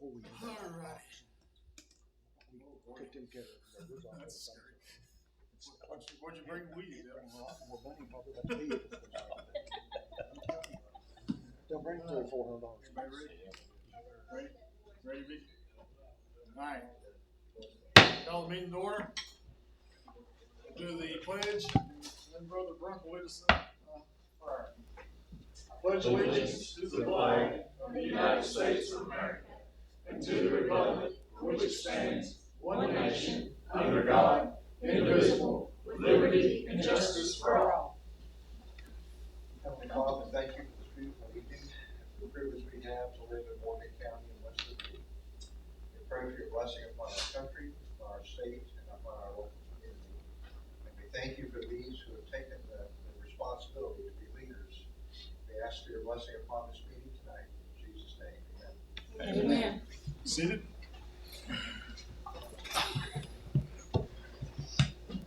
before we do that. All right. Put them together. That's scary. What'd you bring with you, Dale? More money probably about the vehicle. They'll bring $300 or $400. Everybody ready? Ready, Vic? All right. Call the meeting to order. Do the pledge. And Brother Brunk will lead us in prayer. Pledge allegiance to the flag of the United States of America and to the republic for which it stands, one nation, under God, indivisible, with liberty and justice for all. Heavenly Father, thank you for this beautiful evening, the privilege we have to live in Morgan County and West Virginia. We pray for your blessing upon our country, upon our state, and upon our local community. And we thank you for these who have taken the responsibility to be leaders. We ask for your blessing upon this meeting tonight. In Jesus' name, amen. Amen. Seated.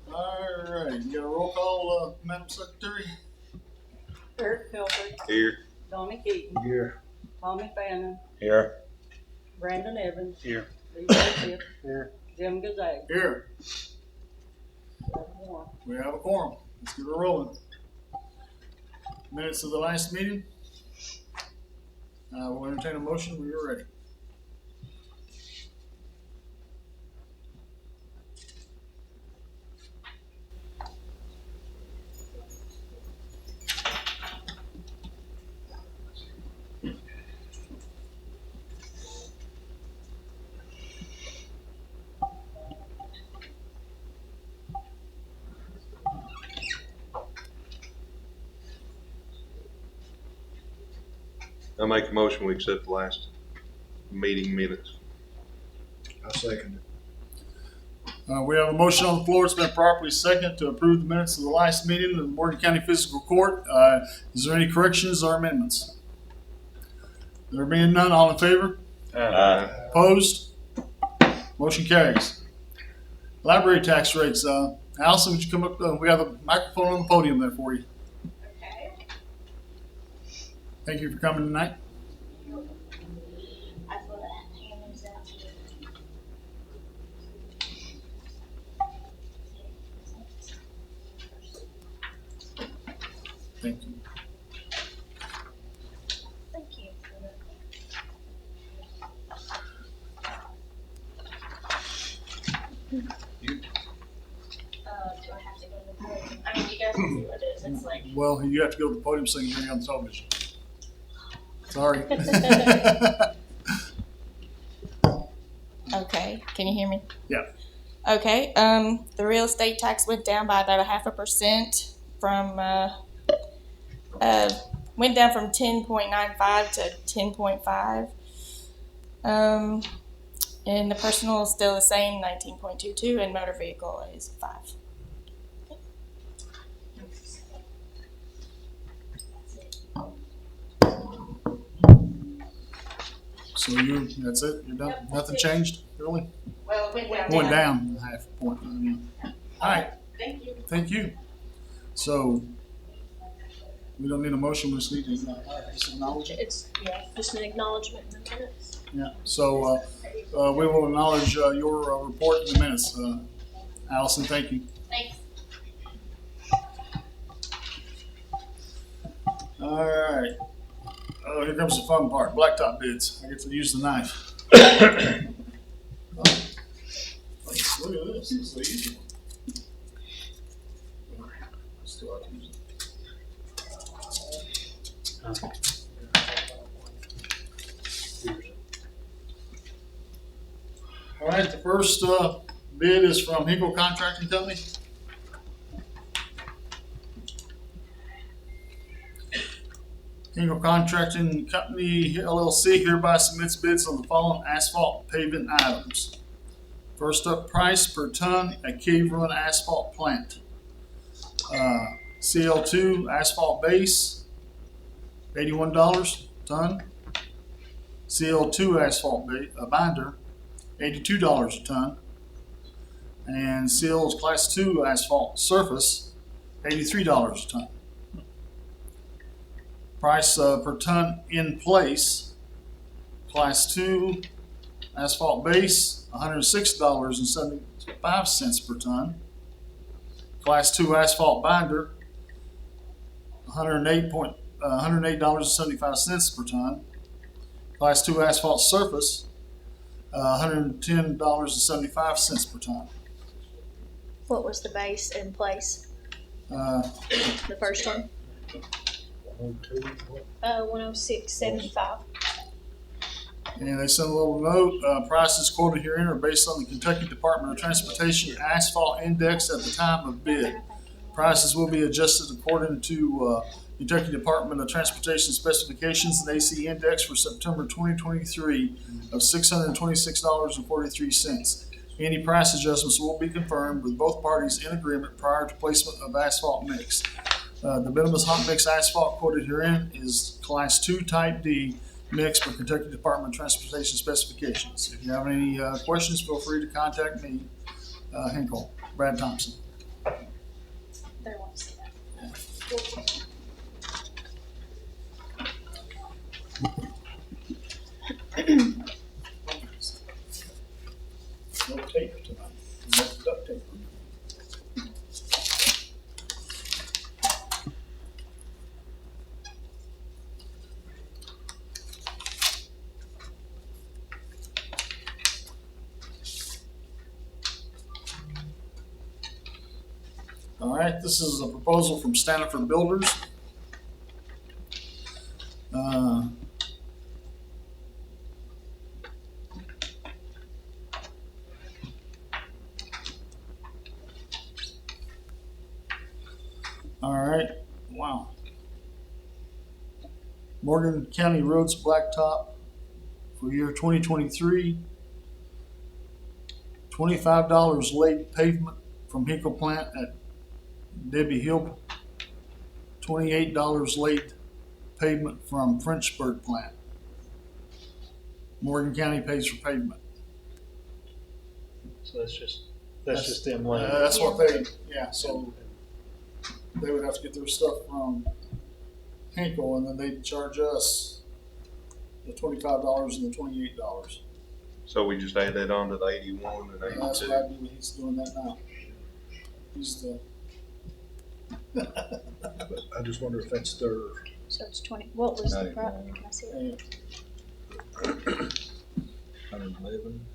All right. You got a roll call, Madam Secretary? Eric Pilford. Here. Donnie Keaton. Here. Tommy Fannin. Here. Brandon Evans. Here. Lee Joseph. Here. Jim Gazay. Here. We have a quorum. Let's get her rolling. Minutes of the last meeting. We'll entertain a motion when you're ready. I make a motion, we accept the last meeting minutes. I second it. We have a motion on the floor. It's been properly seconded to approve the minutes of the last meeting of the Morgan County Fiscal Court. Is there any corrections or amendments? There being none, all in favor? Opposed? Motion carries. Library tax rates. Allison, would you come up? We have the microphone on the podium there for you. Okay. Thank you for coming tonight. I thought I hand those out to you. Thank you. Thank you. Do I have to go to the podium? I mean, you guys can see what it is. It's like. Well, you have to go to the podium so you can hear you on the television. Sorry. Okay, can you hear me? Yeah. Okay, the real estate tax went down by about 0.5% from, went down from 10.95 to 10.5. And the personal is still the same, 19.22, and motor vehicle is 5. So that's it? You're done? Yep, Nothing that's it. changed, really? Well, it went down. Went down a half point. All right, Thank you. thank you. So we don't need a motion, we just need to just acknowledge it. It's, yeah, just an acknowledgement in the minutes. Yeah, so we will acknowledge your report in the minutes. Allison, thank you. Thanks. All right. Oh, here comes the fun part, blacktop bids. I get to use the knife. Oh, look at this, this is the easy one. Still have to use it. All right, the first bid is from Hinkle Contracting Company. Hinkle Contracting Company LLC hereby submits bids on the following asphalt pavement items. First up, price per ton at Cave Run Asphalt Plant. CL2 asphalt base, $81 a ton. CL2 asphalt binder, $82 a ton. And Seals Class 2 asphalt surface, $83 a ton. Price per ton in place, Class 2 Asphalt base, $106.75 per ton. Class 2 asphalt binder, $108.75 per ton. Class 2 asphalt surface, $110.75 per ton. What was the base in place? The first one? 106.75. And they sent a little note, prices quoted herein are based on the Kentucky Department of Transportation asphalt index at the time of bid. Prices will be adjusted according to Kentucky Department of Transportation specifications and AC index for September 2023 of $626.43. Any price adjustments will be confirmed with both parties in agreement prior to placement of asphalt mix. The bituminous hot mix asphalt quoted herein is Class 2 Type D mix for Kentucky Department of Transportation specifications. If you have any questions, feel free to contact me, Hinkle, Brad Thompson. They want to see that. No tape tonight. No duct tape. All right, this is a proposal from Stanford Builders. All right, wow. Morgan County Roads Blacktop for year 2023. $25 laid pavement from Hinkle Plant at Debbie Hill. $28 laid pavement from Frenchburg Plant. Morgan County pays for pavement. So that's just them laying. That's what they, yeah, so they would have to get their stuff from Hinkle and then they'd charge us the $25 and the $28. So we just add that on to the 81 and And that's 82. what I do, he's doing that now. He's the, I just wonder if that's their, So it's 20. What was the Ninety. price? Can I see it? 111.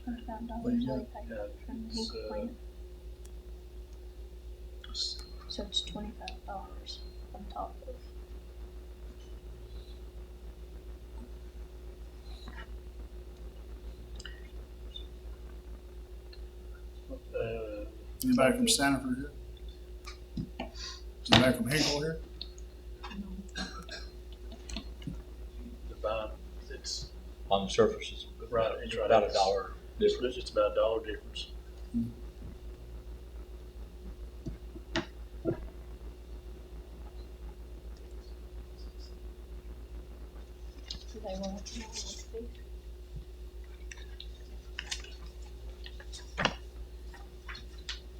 $25 What you got? late payment from the Hinkle plant. So it's $25 on top of. anybody from Stanford here? Anybody from Hinkle here? The bond, it's On the surface, it's right. It's right about $1 difference. It's about $1 difference. Do they want to know what to do?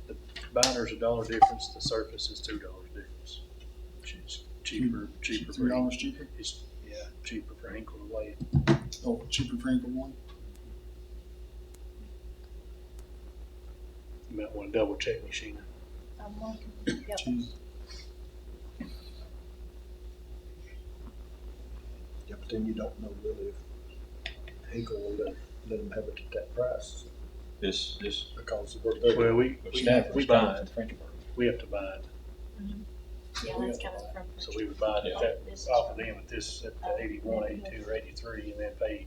The binder's $1 difference. The surface is $2 difference. It's cheaper for $3 cheaper? It's cheaper for Hinkle to lay. Oh, cheaper for Hinkle one? You might want to double check me, Sheena. I'm looking. Yep. Cheese. Yeah, but then you don't know really if Hinkle will let them have it at that price This, because we're there. Well, we Stanford's buy coming it. from Frenchburg. We have to buy it. Yeah, that's coming from. So we would buy it Yeah. at that, off of them at this, at the 81, 82, or 83, and then pay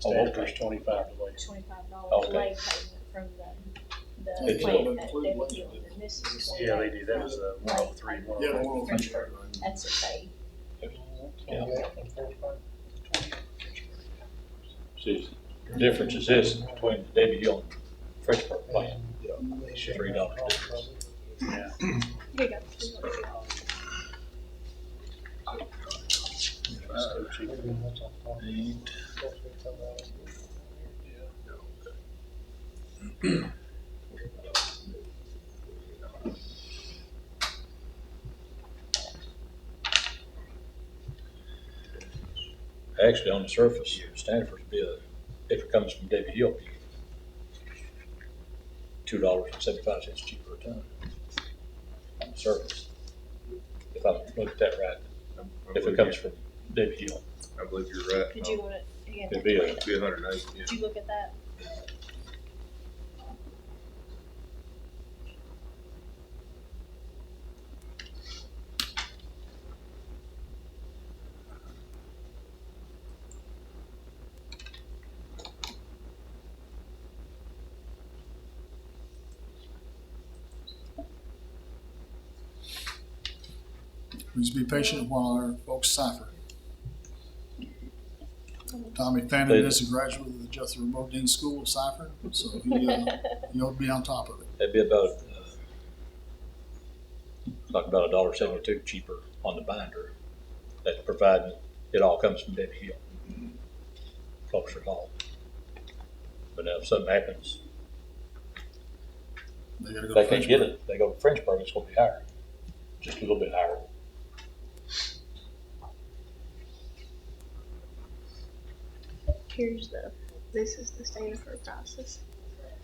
Oh, Stanford's okay. 25 to lay. $25 Okay. late payment from the They plant don't at include Debbie labor. Hill, and this is Yeah, they do. That was a 103, Yeah, the 104. one Frenchburg. That's a pay. Yeah. See, the difference is this between the Debbie Hill and Frenchburg plant. $3 difference. Yeah. Here you go. So cheaper. Actually, on the surface, Stanford's be if it comes from David Hill, $2.75 cheaper a ton on the surface. If I look at that right, if it comes from David Hill, I believe you're right. Did you want it, again, it'd be It'd be 180, yeah. did you look at that? Please be patient while our folks cipher. Tommy Fannin is a graduate of the Jethro Bodine School of Cipher, so he'll be on top of it. that'd be about, like about $1.72 cheaper on the binder. That's providing it all comes from David Hill, closer haul. But now if something happens, They gotta go they to can't get Frenchburg. it, they go to Frenchburg, it's gonna be higher, just a little bit higher. This is the Stanford prices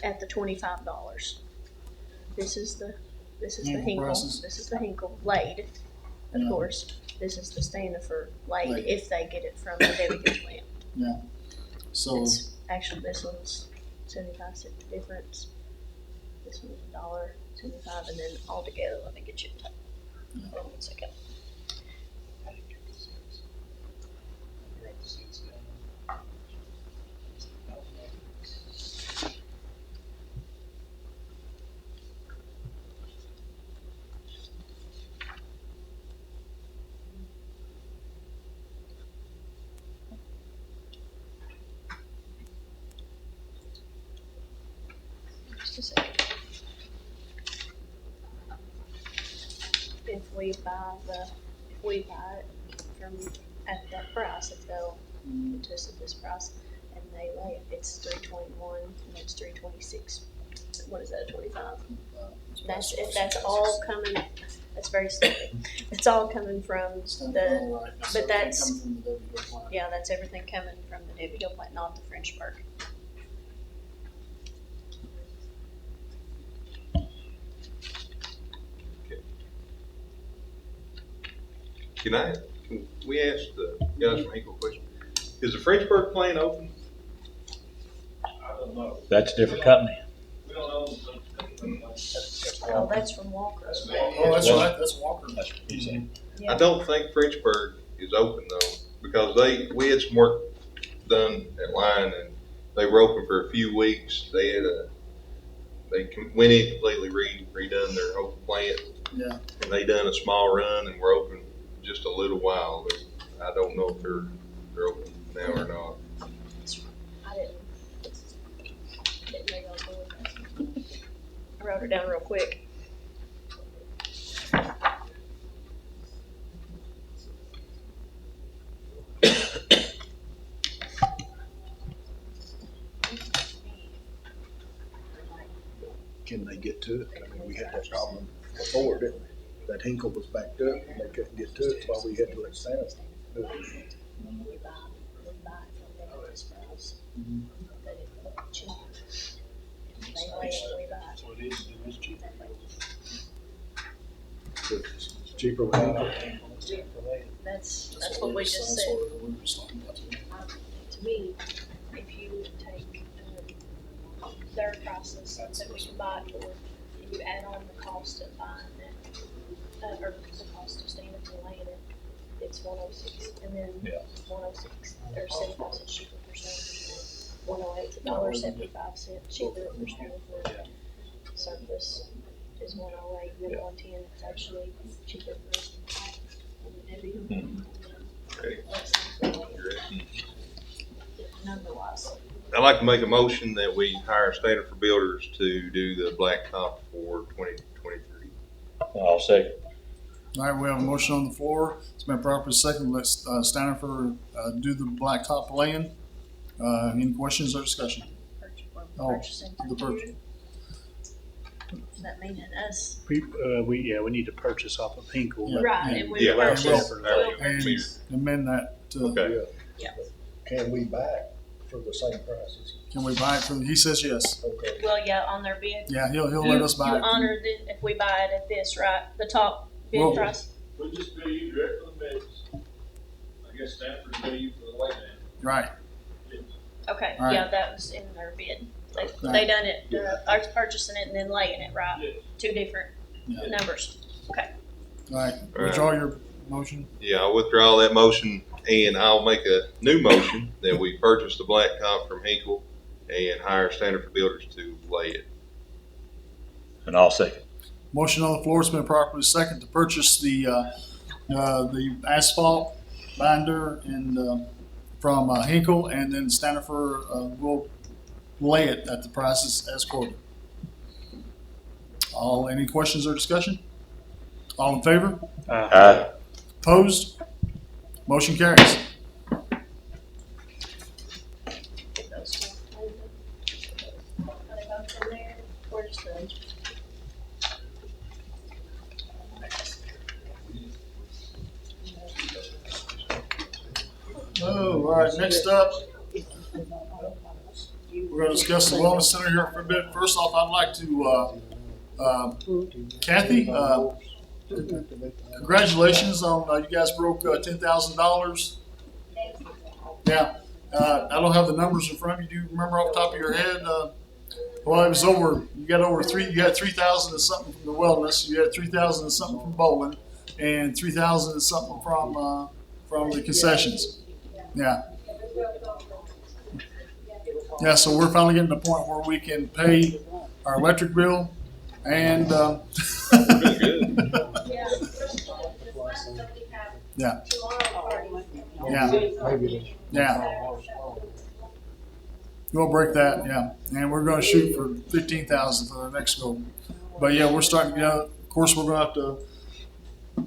at the $25. This is the Hinkle Hinkle, prices? this is the Hinkle laid, of Yeah. course. This is the Stanford laid Laid. if they get it from the Debbie Hill plant. So, It's actually, this one's 75 cent difference. This one's $1.75, and then all together, let me get you. Hold on 1 second. Just a second. If we buy it from, at that price, if they'll get to us at this price, and they lay it, it's $3.21, and that's $3.26. What is that, 25? That's, if that's all coming, that's very stupid. It's all coming from the, but that's, yeah, that's everything coming from the Debbie Hill plant, not the Frenchburg. Can we ask the guys from Hinkle a question? Is the Frenchburg plant open? I don't know. That's a different company. We don't know. Oh, that's from Walker. oh, that's right, that's Walker. That's what he said. Yeah. I don't think Frenchburg is open though, because we had some work done at Line and they were open for a few weeks. They had went in completely redone their whole plant. Yeah. And they done a small run and were open just a little while. But I don't know if they're open now or not. I didn't know y'all was doing that. I wrote it down real quick. Can they get to it? I mean, we had that problem before, didn't we? That Hinkle was backed up and they couldn't get to it, while we had to let Santa do it. We buy it from them at this price. But it's cheaper. They lay it, we buy it. So it is cheaper. It's cheaper with Hinkle. That's what we just said. To me, if you take their prices that we can buy it for, and you add on the cost of buying it, or the cost of standing for laying it, it's 106, and then Yeah. 106 or 75 cents cheaper for standing. 108 is $1.75 cheaper for standing for surface is 108, and then 110 is actually cheaper for the Debbie. Okay. Number wise. I'd like to make a motion that we hire Stanford Builders to do the blacktop for 2023. I'll second. All right, we have a motion on the floor. It's been properly seconded. Let's Stanford do the blacktop laying. Any questions or discussion? Oh, Purchasing. the purchase. Does that mean us? We need to purchase off of Hinkle. Yeah. Right, and we Yeah, purchase. well, And amend that to. Okay. Yeah. Can we buy it for the same prices? Can we buy it from, he says yes. Okay. Well, yeah, on their bid. Yeah, he'll let us buy You it. honor the, if we buy it at this, right? The top bid Well- price? We just pay you direct on the bids. I guess Stanford pay you for the laydown. Right, Okay, All right. yeah, that was in their bid. They Right. done it, I was purchasing it and then laying it, right? Yes. Two different Yeah. numbers. all right, withdraw your motion. Yeah, I'll withdraw that motion and I'll make a new motion that we purchase the blacktop from Hinkle and hire Standard Builders to lay it. And I'll second. Motion on the floor has been properly second to purchase the asphalt binder and, from Hinkle, and then Stanifer will lay it at the prices as quoted. Any questions or discussion? All in favor? Aye. Opposed? Motion carries. Those two. Gotta go from there. Where's the? Oh, all right, next up, we're gonna discuss the wellness center here for a bit. First off, I'd like to, Kathy, congratulations on, you guys broke $10,000. Yeah, I don't have the numbers in front of you. Do you remember off the top of your head? Well, it was over, you had 3,000 and something from the wellness, you had 3,000 and something from bowling, and 3,000 and something from the concessions. Yeah. Yeah, so we're finally getting to the point where we can pay our electric bill and, We're doing good. yeah, Maybe. yeah. We'll break that, yeah. And we're gonna shoot for 15,000 for the next goal. But yeah, we're starting to get out. Of course, we're gonna have to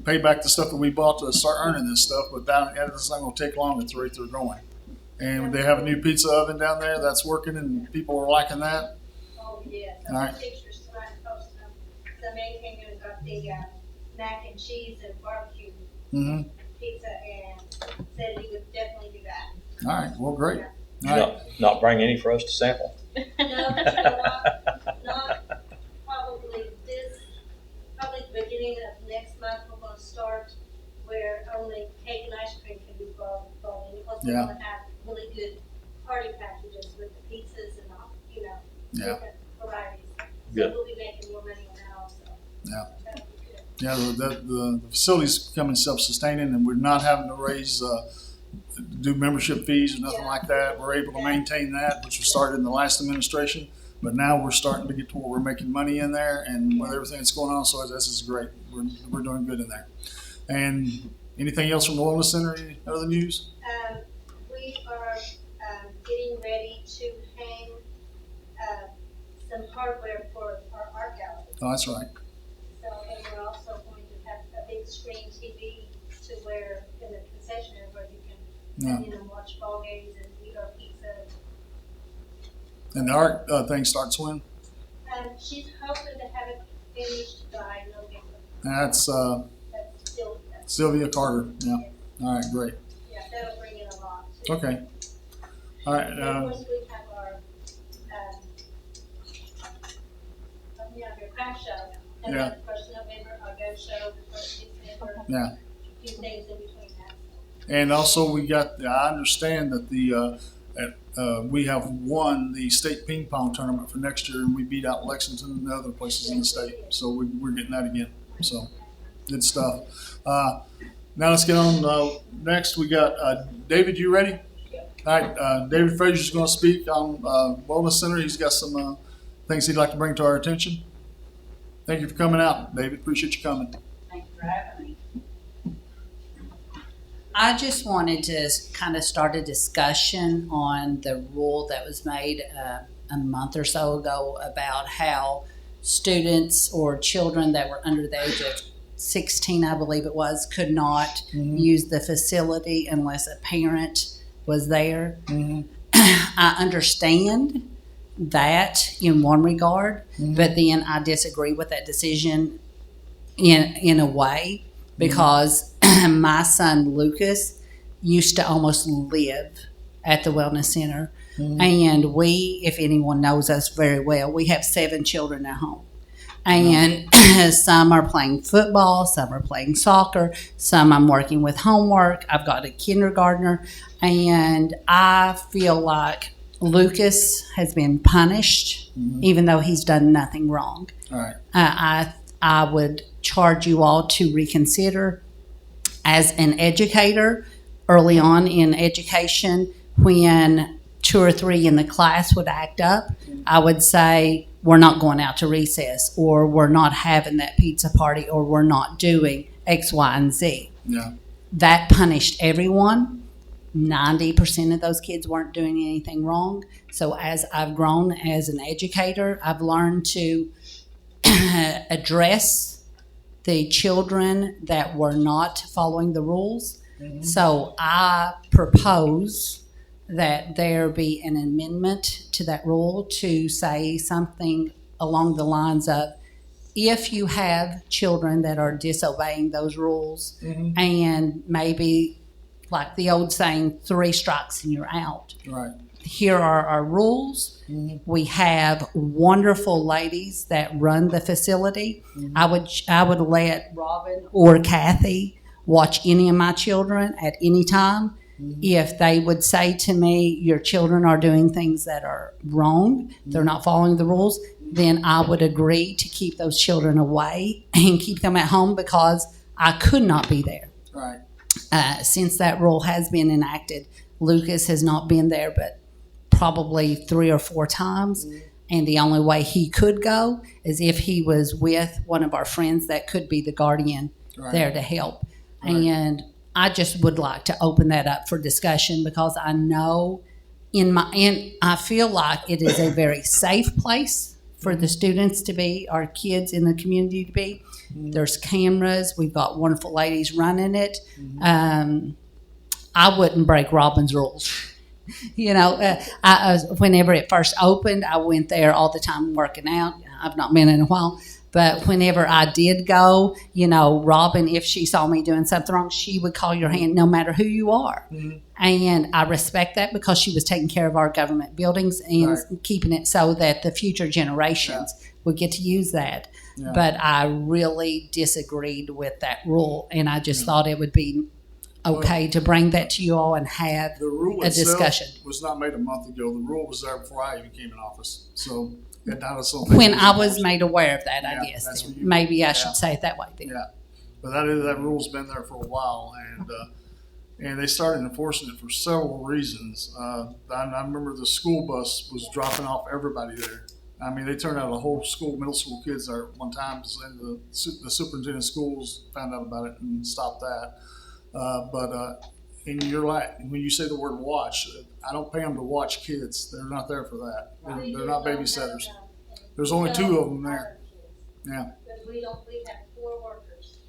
pay back the stuff that we bought to start earning this stuff, but it's not gonna take long at the rate they're going. And they have a new pizza oven down there that's working and people are liking that. Oh, yes. All right. Pictures tonight, posted them. The man came in and got the mac and cheese and barbecue Mm-hmm. pizza and said he would definitely do that. All right, well, great. All right. Not bring any for us to sample. No, not probably probably the beginning of next month, we're gonna start where only cake and ice cream can be brought in. Because we're Yeah. gonna have really good party packages with the pizzas and all, Yeah. different varieties. So Good. we'll be making more money on that also. Yeah. That'll be good. Yeah, the facility's becoming self-sustaining and we're not having to do membership fees or nothing like that. We're able to maintain that, which was started in the last administration. But now we're starting to get to where we're making money in there and with everything that's going on, so this is great. We're doing good in there. And anything else from the Wellness Center, any other news? We are getting ready to hang some hardware for our art gallery. Oh, that's right. So, and we're also going to have a big screen TV to where, in the concession area where you can, watch ball games and eat our pizza. And the art thing starts when? She's hoping to have it finished by November. That's That's still, Sylvia Carter. Yeah. All right, great. yeah, that'll bring in a lot. too. Okay. All right. And of course, we have our, your craft show. And Yeah. then, of course, November, our go show, the first December. Yeah. A few things in between that. And also, I understand that we have won the state ping pong tournament for next year, and we beat out Lexington and other places in the state. So we're getting that again. So good stuff. Now let's get on. Next, we got David. You ready? All right. David Frazier's going to speak on Wellness Center. He's got some things he'd like to bring to our attention. Thank you for coming out, David. Appreciate you coming. Thank you for having me. I just wanted to kind of start a discussion on the rule that was made a month or so ago about how students or children that were under the age of 16, I believe it was, could not use the facility unless a parent was there. I understand that in one regard, but then I disagree with that decision in a way, because my son Lucas used to almost live at the wellness center. And we, if anyone knows us very well, we have 7 children at home. And some are playing football, some are playing soccer, some I'm working with homework. I've got a kindergartner, and I feel like Lucas has been punished, even though he's done nothing wrong. All right. I would charge you all to reconsider as an educator early on in education when 2 or 3 in the class would act up. I would say, we're not going out to recess, or we're not having that pizza party, or we're not doing X, Y, and Z. Yeah. That punished everyone. 90% of those kids weren't doing anything wrong. So as I've grown as an educator, I've learned to address the children that were not following the rules. So I propose that there be an amendment to that rule to say something along the lines of, if you have children that are disobeying those rules, and maybe like the old saying, 3 strikes and you're out. Right. Here are our rules. We have wonderful ladies that run the facility. I would let Robin or Kathy watch any of my children at any time. If they would say to me, your children are doing things that are wrong, they're not following the rules, then I would agree to keep those children away and keep them at home, because I could not be there. Right. Since that rule has been enacted, Lucas has not been there but probably 3 or 4 times. And the only way he could go is if he was with one of our friends that could be the guardian there to help. And I just would like to open that up for discussion, because I know I feel like it is a very safe place for the students to be, our kids in the community to be. There's cameras. We've got wonderful ladies running it. I wouldn't break Robin's rules. Whenever it first opened, I went there all the time working out. I've not been in a while. But whenever I did go, Robin, if she saw me doing something wrong, she would call your hand no matter who you are. And I respect that, because she was taking care of our government buildings and keeping it so that the future generations would get to use that. Yeah. But I really disagreed with that rule, and I just thought it would be okay to bring that to you all and have the rule a discussion. Was not made a month ago. The rule was there before I even came in office. So when I was made aware of that, I guess maybe I should say it that way then. Yeah, but that rule's been there for a while, and they started enforcing it for several reasons. I remember the school bus was dropping off everybody there. I mean, they turned out a whole school, middle school kids there one time, and the superintendent of schools found out about it and stopped that. And you're like, when you say the word watch, I don't pay them to watch kids. They're not there for that. They're not babysitters. There's only 2 of them there. Yeah. Because we have 4 workers,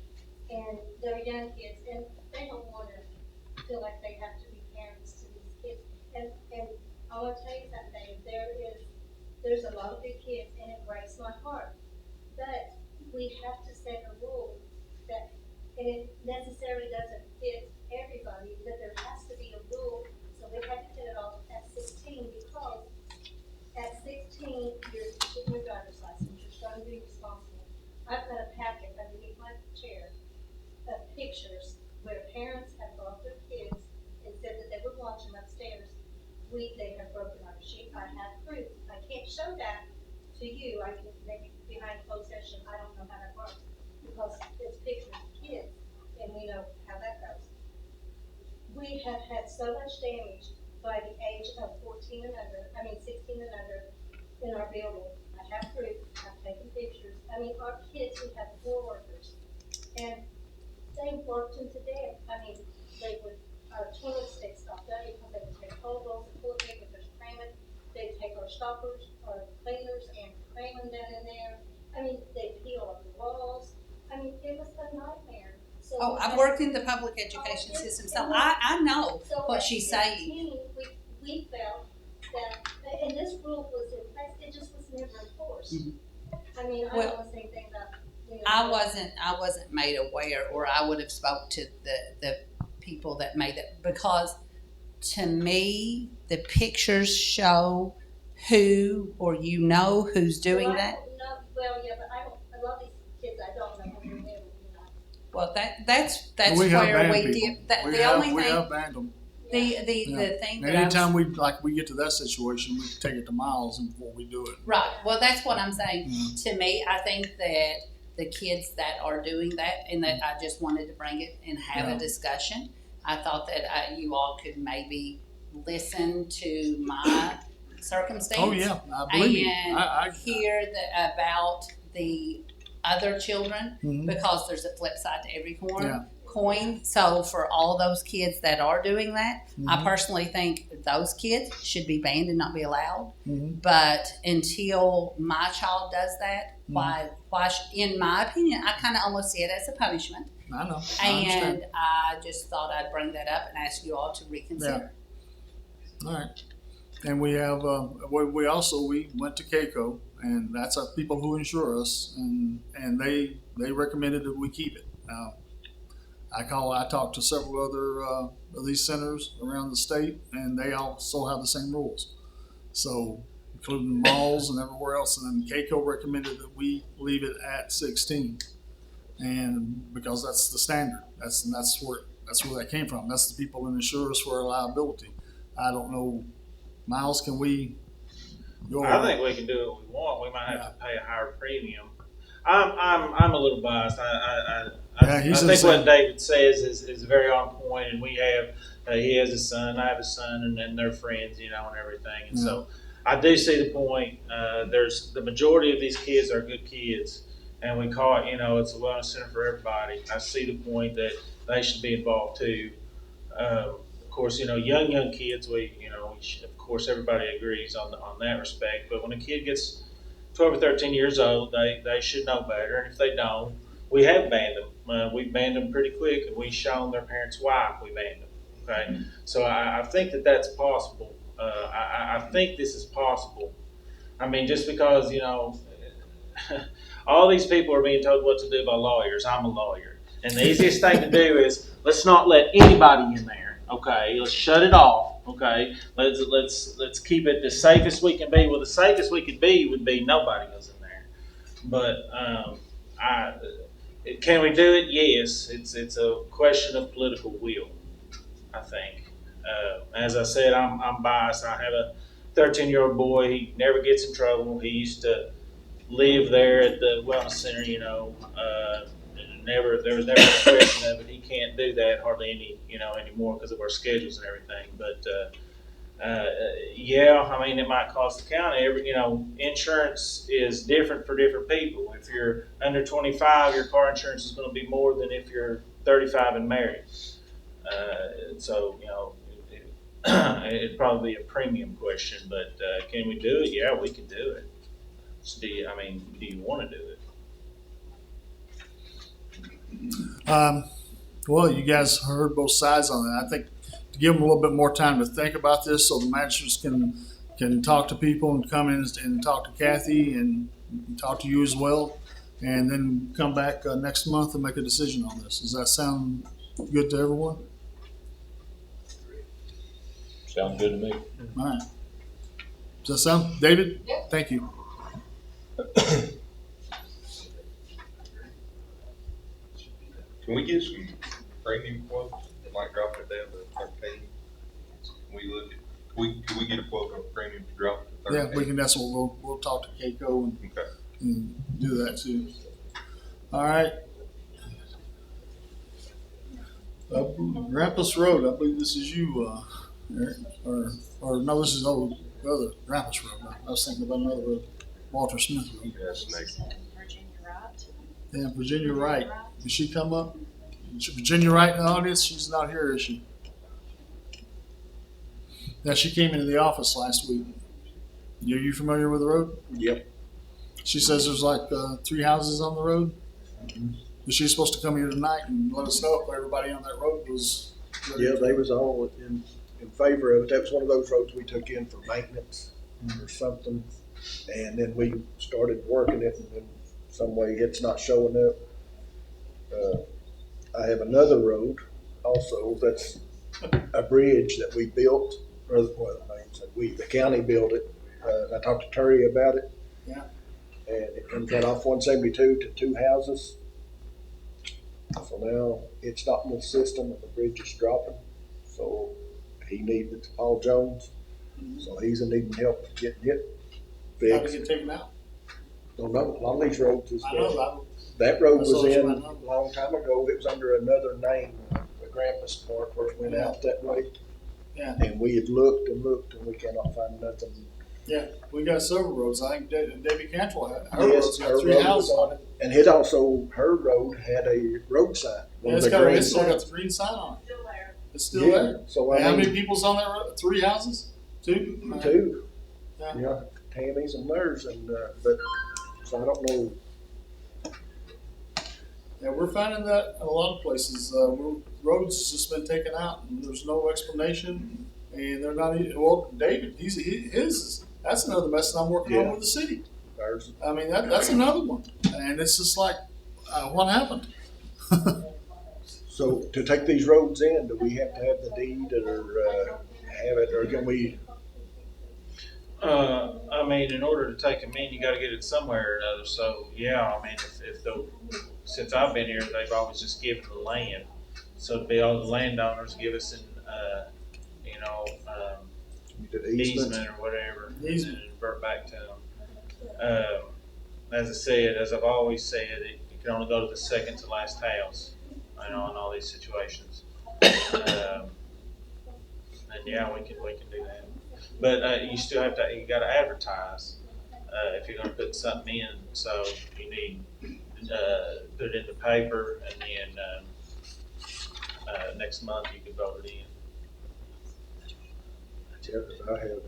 and they're young kids, and they don't want to feel like they have to be parents to these kids. And I want to tell you something. There's a lot of big kids, and it breaks my heart. But we have to set a rule that, and it necessarily doesn't fit everybody, but there has to be a rule. So we have to set it off at 16, because at 16 you're getting your driver's license. You're starting to be responsible. I've got a packet underneath my chair of pictures where parents have brought their kids and said that they would watch them upstairs. They have broken our sheet. I have proof. I can't show that to you. I can maybe behind closed session. I don't know how that works, because it's pictures of kids, and we know how that goes. We have had so much damage by the age of 16 and under in our building. I have proof. I've taken pictures. I mean, our kids, we have 4 workers, and they worked them to death. I mean, they would, our toilets, they'd stop that because they would take whole rolls of toilet paper, just cram it. They'd take our stoppers, our cleaners, and cram them down in there. I mean, they'd peel up the walls. I mean, it was a nightmare. So I've worked in the public education system, so I know what she's saying. We felt that, and this rule was in place, it just was never enforced. I mean, I don't want to say anything about, I wasn't made aware, or I would have spoke to the people that made it, because to me, the pictures show who, or who's doing Well, I that. don't know- Well, yeah, but I don't, a lot of these kids, I don't know who they're living, you know. Well, that's We have where banned we people. did, that, We the have, only we thing, have banned them. the Yeah. thing And that I was. anytime we get to that situation, we take it to Miles before we do it. Right. Well, that's what I'm saying. Mm. To me, I think that the kids that are doing that, and that I just wanted to bring it and have Yeah. a discussion. I thought that you all could maybe listen to my circumstance. Oh yeah, I believe you. And I hear about the other children, Mhm. because there's a flip side to every Yeah. coin. So for all those kids that are doing that, I Mhm. personally think those kids should be banned and not be allowed. Mhm. But until my child does that, Mm-hmm. in my opinion, I kind of almost see it as a punishment. I know. I understand. And I just thought I'd bring that up and ask you all to reconsider. All right. And we have, we also went to CAECO, and that's our people who insure us, and they recommended that we keep it. I talked to several other of these centers around the state, and they also have the same rules. So, including malls and everywhere else, and then CAECO recommended that we leave it at 16, and because that's the standard. That's where that came from. That's the people who insure us for our liability. I don't know. Miles, can we go? I think we can do what we want. We might have to pay a higher premium. I'm a little biased. I think what David says is very on point, and we have he has a son, I have a son, and they're friends, and everything. And so I do see the point. There's the majority of these kids are good kids, and we call it, it's a wellness center for everybody. I see the point that they should be involved too. Of course, young kids, of course, everybody agrees on that respect. But when a kid gets 12 or 13 years old, they should know better. And if they don't, we have banned them. We banned them pretty quick, and we've shown their parents why we banned them. Okay, so I think that's possible. I think this is possible. I mean, just because all these people are being told what to do by lawyers. I'm a lawyer, and the easiest thing to do is let's not let anybody in there. Okay, let's shut it off. Okay, let's keep it the safest we can be. Well, the safest we could be would be nobody goes in there. But can we do it? Yes. It's a question of political will, I think. As I said, I'm biased. I have a 13-year-old boy. He never gets in trouble. He used to live there at the wellness center. There was never a question of it. He can't do that hardly anymore because of our schedules and everything. But it might cost the county. Insurance is different for different people. If you're under 25, your car insurance is going to be more than if you're 35 and married. It'd probably be a premium question. But can we do it? Yeah, we can do it. Do you want to do it? Well, you guys heard both sides on that. I think to give them a little bit more time to think about this, so the magistrates can talk to people and come in and talk to Kathy and talk to you as well, and then come back next month and make a decision on this. Does that sound good to everyone? Sounds good to me. All right. Does that sound, David? Yep. Thank you. Can we get some premium quotes, like dropping it down to 13? Can we get a quote on premium to drop to 13? Yeah, we can. That's what we'll talk to CAECO and do that too. All right. Rampus Road. I believe this is you, Eric, or no, this is other Rampus Road. I was thinking about another road, Walter Smith Road. Yes, next. Virginia Wright. Yeah, Virginia Wright. Did she come up? Virginia Wright in the audience? She's not here, is she? Yeah, she came into the office last week. Are you familiar with the road? Yep. She says there's like 3 houses on the road. Was she supposed to come here tonight and let us know if everybody on that road was ready? Yeah, they was all in favor of it. That was one of those roads we took in for maintenance or something. And then we started working it, and in some way it's not showing up. I have another road also, that's a bridge that we built, or, well, I ain't said we, the county built it. I talked to Terry about it. Yeah. And it comes right off 172 to two houses. So now it's not in the system and the bridge is dropping. So he needed Paul Jones. So he's needing help getting it How to fixed. get taken out? Don't know, a lot of these roads is, I know, that road That's was all in I a know. long time ago. It was under another name. The Grampus Park first went out that way. Yeah. And we had looked and looked and we cannot find nothing. yeah, we got several roads. I think Debbie Cantrell had, her Yes, road's her got 3 road houses was on it. And it also, her road had a road sign. Yeah, one of it's the got, green it's still got signs. the green sign on it. It's still Yeah, there. so And I how mean, many people's on that road? 3 houses? 2? two, Yeah. yeah, Tammy's and theirs, and, but, so I don't know. Yeah, we're finding that in a lot of places. Roads has just been taken out, and there's no explanation, and they're not even. Well, David, that's another mess that I'm working on Yeah. with the city. Ours. I mean, that's another one, and it's just like, what happened? So to take these roads in, do we have to have the deed or, have it, or can we? I mean, in order to take them in, you gotta get it somewhere or another, so, yeah, I mean, since I've been here, they've always just given the land. So to be all the landowners give us an, easement or whatever, and then revert back to them. As I said, as I've always said, it can only go to the second to last house, in all these situations. And yeah, we can do that. But you still have to, you gotta advertise, if you're gonna put something in, so you need, put it in the paper, and then, next month you can vote it in. Yeah, 'cause I have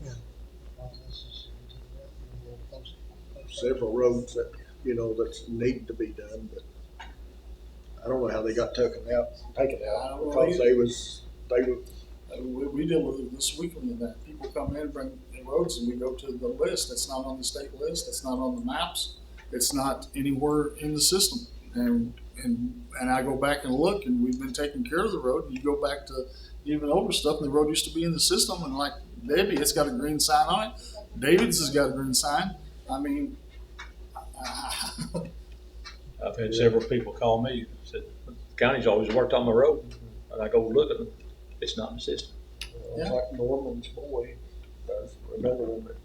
several roads that, that's need to be done, but I don't know how they got taken out, I don't know because either. they were, We deal with it this weekly, and that people come in, bring the roads, and we go to the list. It's not on the state list. It's not on the maps. It's not anywhere in the system. And I go back and look, and we've been taking care of the road. And you go back to even older stuff, and the road used to be in the system. And like Debbie, it's got a green sign on it. David's has got a green sign. I mean, I've had several people call me, said, the county's always worked on my road, and I go look at them, it's not in the system. Yeah. like Norman's boy, another one that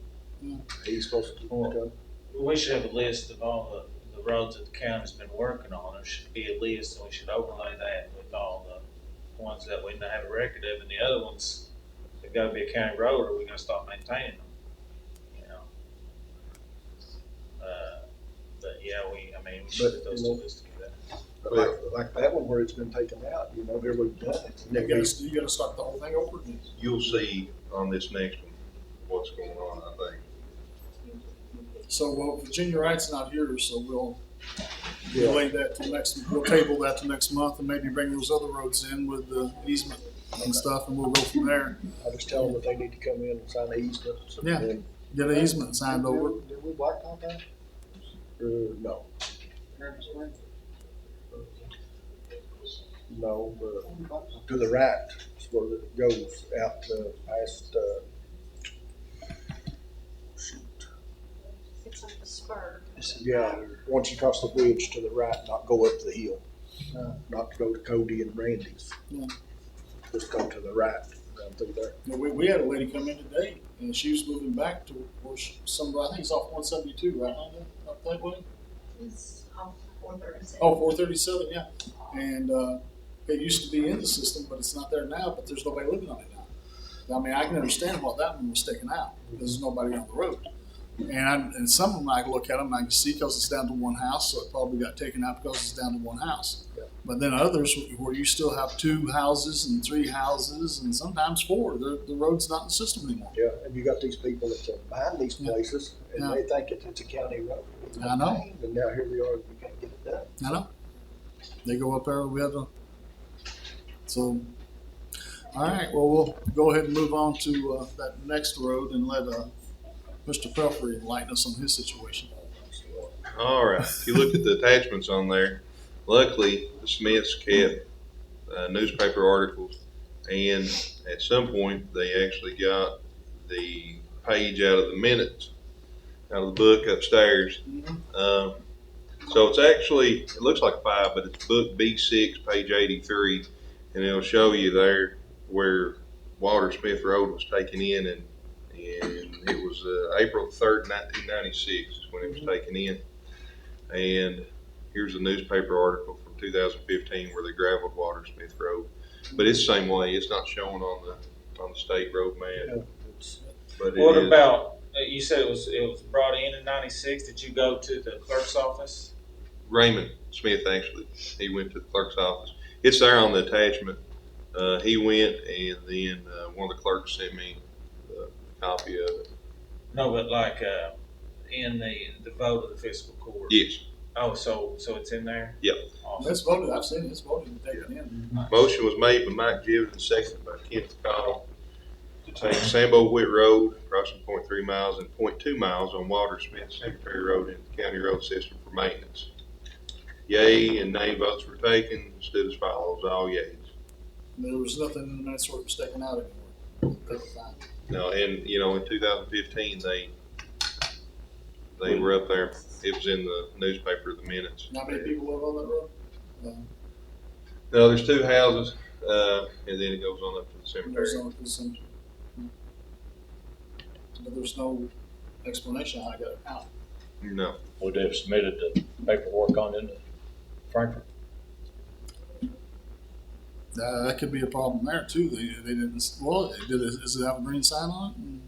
he's supposed to come. We should have a list of all the roads that the county's been working on. There should be a list, and we should overlay that with all the ones that we have a record of, and the other ones, they've gotta be a county road, or we're gonna stop maintaining them, But yeah, we should put those two lists together. But like that one where it's been taken out, here we've done it. you gotta start the whole thing over again. You'll see on this next one what's going on, I think. So, well, Virginia Wright's not here, so we'll Yeah. delay that to we'll table that to next month, and maybe bring those other roads in with the easement and stuff, and we'll go from there. I just tell them that they need to come in and sign the easement. So Yeah. then- Get an easement signed over. Did we blacktop that? No, Here in the spring? no, to the right is where it goes out past, It's like a spur. yeah, once you cross the bridge to the right, not go up the hill. Not to go to Cody and Randy's. Yeah. Just go to the right, down through there. You know, we had a lady come in today, and she was moving back to where I think it's off 172, right, Linda? Up that way? It's off 437. Oh, 437, yeah. And it used to be in the system, but it's not there now, but there's nobody living on it now. I mean, I can understand why that one was taken out, because there's nobody on the road. And some of them, I look at them, and I can see because it's down to one house, so it probably got taken out because it's down to one house. Yeah. But then others where you still have 2 houses and 3 houses and sometimes 4, the road's not in the system anymore. Yeah, and you got these people that are buying these Yeah. places, and Yeah. they think it's a county road. I know. And now here we are, we can't get it done. I know. They go up there, we have to. So, all right, well, we'll go ahead and move on to that next road and let Mr. Pelfrey enlighten us on his situation. All right, if you look at the attachments on there, luckily the Smiths kept newspaper articles, and at some point, they actually got the page out of the minutes, out of the book upstairs. So it's actually, it looks like 5, but it's book B6, page 83, and it'll show you there where Walter Smith Road was taken in, and it was April 3rd, 1996 is when it was taken in. And here's a newspaper article from 2015 where they gravelled Walter Smith Road. But it's the same way, it's not shown on the state road map. But What it is. about, you said it was brought in '96, did you go to the clerk's office? Raymond Smith, actually, he went to the clerk's office. It's there on the attachment. He went, and then one of the clerks sent me the copy of it. No, but like, in the vote of the fiscal court? Yes. Oh, so it's in there? Yep. Awesome. It's voted, I've seen it, it's voted and taken in. Motion was made by Mike Jivens and seconded by Kenneth Cottle to take Sambo Whit Road, approximately 0.3 miles, and 0.2 miles on Walter Smith Cemetery Road into the county road system for maintenance. Yea and nay votes were taken, stood as follows, all yeas. There was nothing in the minutes where it was taken out anymore. They were fine. No, and in 2015, they were up there. It was in the newspaper, the minutes. How many people live on that road? No, there's 2 houses, and then it goes on up to the cemetery. There's no consent. But there's no explanation how I got it out. No. Would they have submitted the paperwork on into Frankfurt? That could be a problem there too. They didn't, well, does it have a green sign on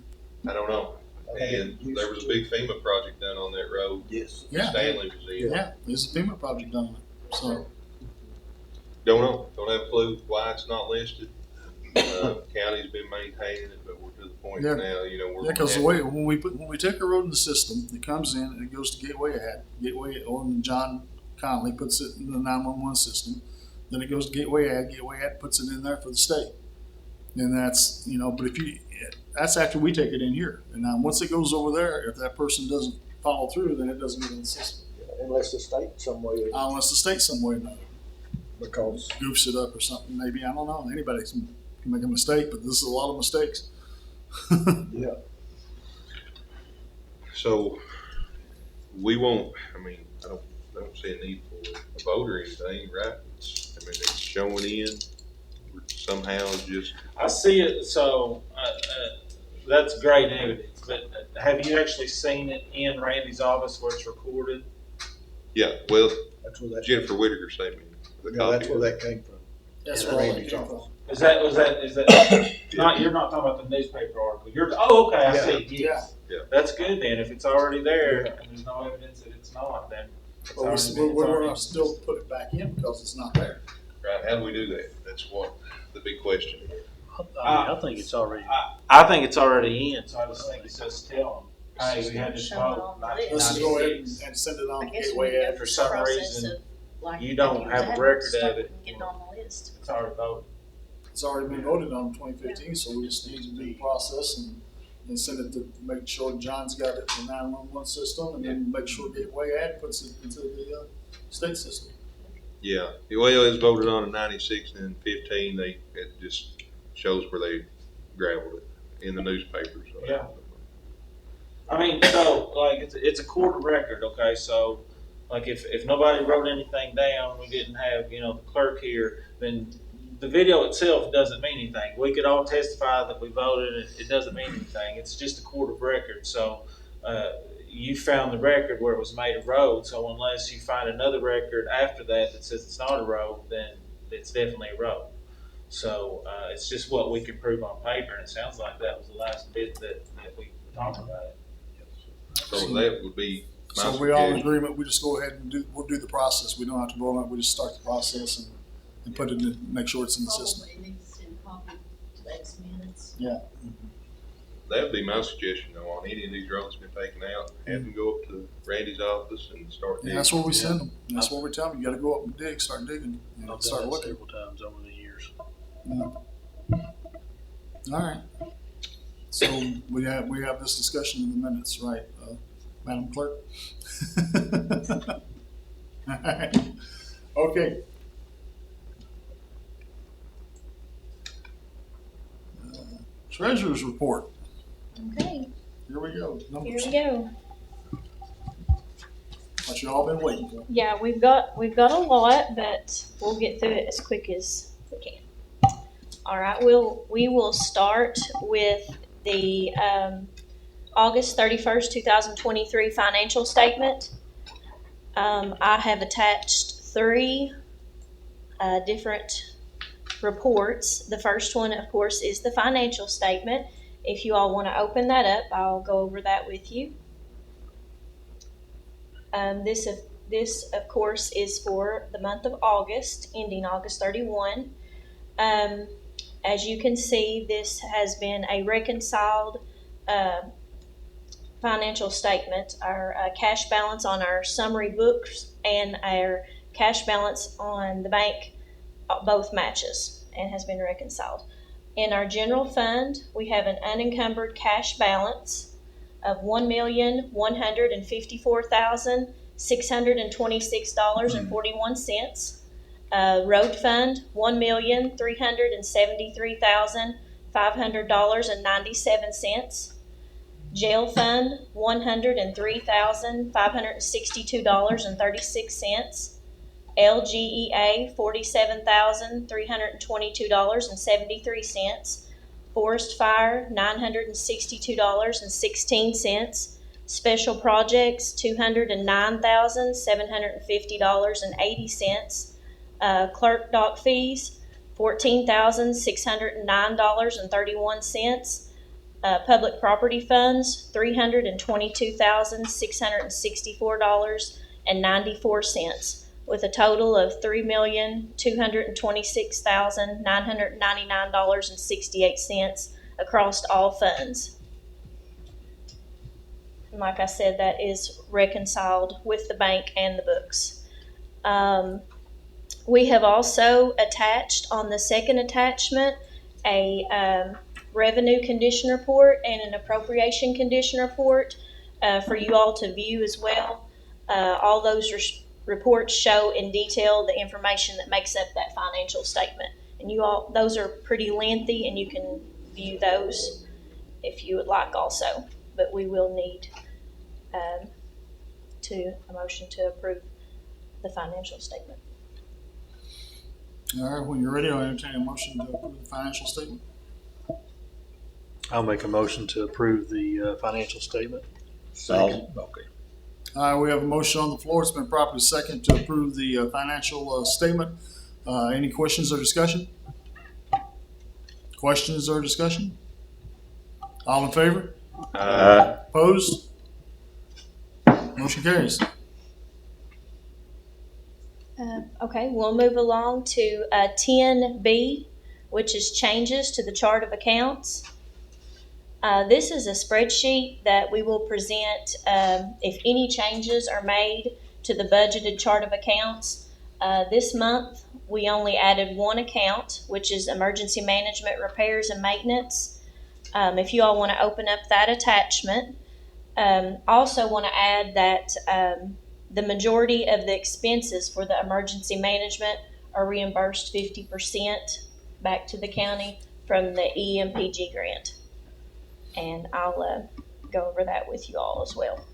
I don't know. And there was a big FEMA project done on that road. Yes. Yeah. Stanley was it? in. Yeah, there's a FEMA project done on it. So, Don't know. Don't have a clue why it's not listed. County's been maintaining it, but we're to the point Yeah. now, we're. yeah, because the way, when we take a road in the system, it comes in and it goes to Gateway Ad. Gateway, or John Conley puts it in the 911 system. Then it goes to Gateway Ad puts it in there for the state. And that's, but that's after we take it in here. And now once it goes over there, if that person doesn't follow through, then it doesn't get in the system. Unless the state some way, Unless the state some way or another because goofs it up or something, maybe, I don't know. Anybody can make a mistake, but this is a lot of mistakes. yeah, So we won't, I don't see a need for a vote or anything, right? It's showing in. We're somehow just, I see it, so, that's great evidence, but have you actually seen it in Randy's office where it's recorded? yeah, well, that's where that, Jennifer Whitaker sent me the yeah, copy. that's where that came from. That's Yeah, where all that Randy's came office. from. Is that, not, you're not talking about the newspaper article, okay, I Yeah. see, yes. Yeah. That's good then, if it's already there, and there's no evidence that it's not, then it's But already been- we're it's gonna already- still put it back in because it's not there. Right, how do we do that? That's what the big question is. I think it's already. I think it's already in, so I just think it's just tell them, hey, we had this Show it vote, on the list. Let's just go ahead 1996. and send it on I to guess we Gateway can go Ad. through For the some process reason, of, like, you don't like have a said, record of start it. Getting on the list. It's already voted. It's already been voted on in 2015, so we just need to do the process and send it to make sure John's got it in the 911 system, and then make sure Gateway Ad puts it into the state system. Yeah, well, it was voted on in 96 and 15, it just shows where they gravelled it in the newspapers. So. Yeah. I mean, so, like, it's a court of record, okay, so, like, if nobody wrote anything down, we didn't have, the clerk here, then the video itself doesn't mean anything. We could all testify that we voted, it doesn't mean anything, it's just a court of record, so, you found the record where it was made a road, so unless you find another record after that that says it's not a road, then it's definitely a road. So, it's just what we can prove on paper, and it sounds like that was the last bit that we talked about. So that would be my So we all in suggestion. agreement, we just go ahead and we'll do the process. We don't have to vote on it, we just start the process and put it in, make sure it's in the system. Probably needs to send a copy to the ex minutes. Yeah. That would be my suggestion, though, on any of these roads been taken out, have them go up to Randy's office and start And digging. that's where we send them. That's what we tell them. You gotta go up and dig, start digging, I've and start done that looking. several times over the years. Yeah. All right. So we have this discussion in the minutes, right, Madam Clerk? All right. Okay. Treasurer's report. Okay, Here we go. here Numbers. we go. What you all been waiting for. Yeah, we've got a lot, but we'll get through it as quick as we can. All right, we will start with the August 31st, 2023 financial statement. I have attached three different reports. The first one, of course, is the financial statement. If you all want to open that up, I'll go over that with you. This, of course, is for the month of August, ending August 31. As you can see, this has been a reconciled financial statement. Our cash balance on our summary books and our cash balance on the bank both matches and has been reconciled. In our general fund, we have an unencumbered cash balance of $1,154,626.41. Road fund, $1,373,500.97. Jail fund, $103,562.36. LGEA, $47,322.73. Forest fire, $962.16. Special projects, $209,750.80. Clerk dock fees, $14,609.31. Public property funds, $322,664.94, with a total of $3,226,999.68 across all funds. And like I said, that is reconciled with the bank and the books. We have also attached on the second attachment a revenue condition report and an appropriation condition report for you all to view as well. All those reports show in detail the information that makes up that financial statement. And you all, those are pretty lengthy, and you can view those if you would like also. But we will need a motion to approve the financial statement. All right, when you're ready, I'll entertain a motion to approve the financial statement. I'll make a motion to approve the financial statement. Second. Okay. All right, we have a motion on the floor. It's been properly second to approve the financial statement. Any questions or discussion? Questions or discussion? All in favor? Opposed? Motion carries. Okay, we'll move along to 10B, which is changes to the chart of accounts. This is a spreadsheet that we will present if any changes are made to the budgeted chart of accounts. This month, we only added one account, which is emergency management, repairs, and maintenance. If you all want to open up that attachment, also want to add that the majority of the expenses for the emergency management are reimbursed 50% back to the county from the EMPG grant. And I'll go over that with you all as well.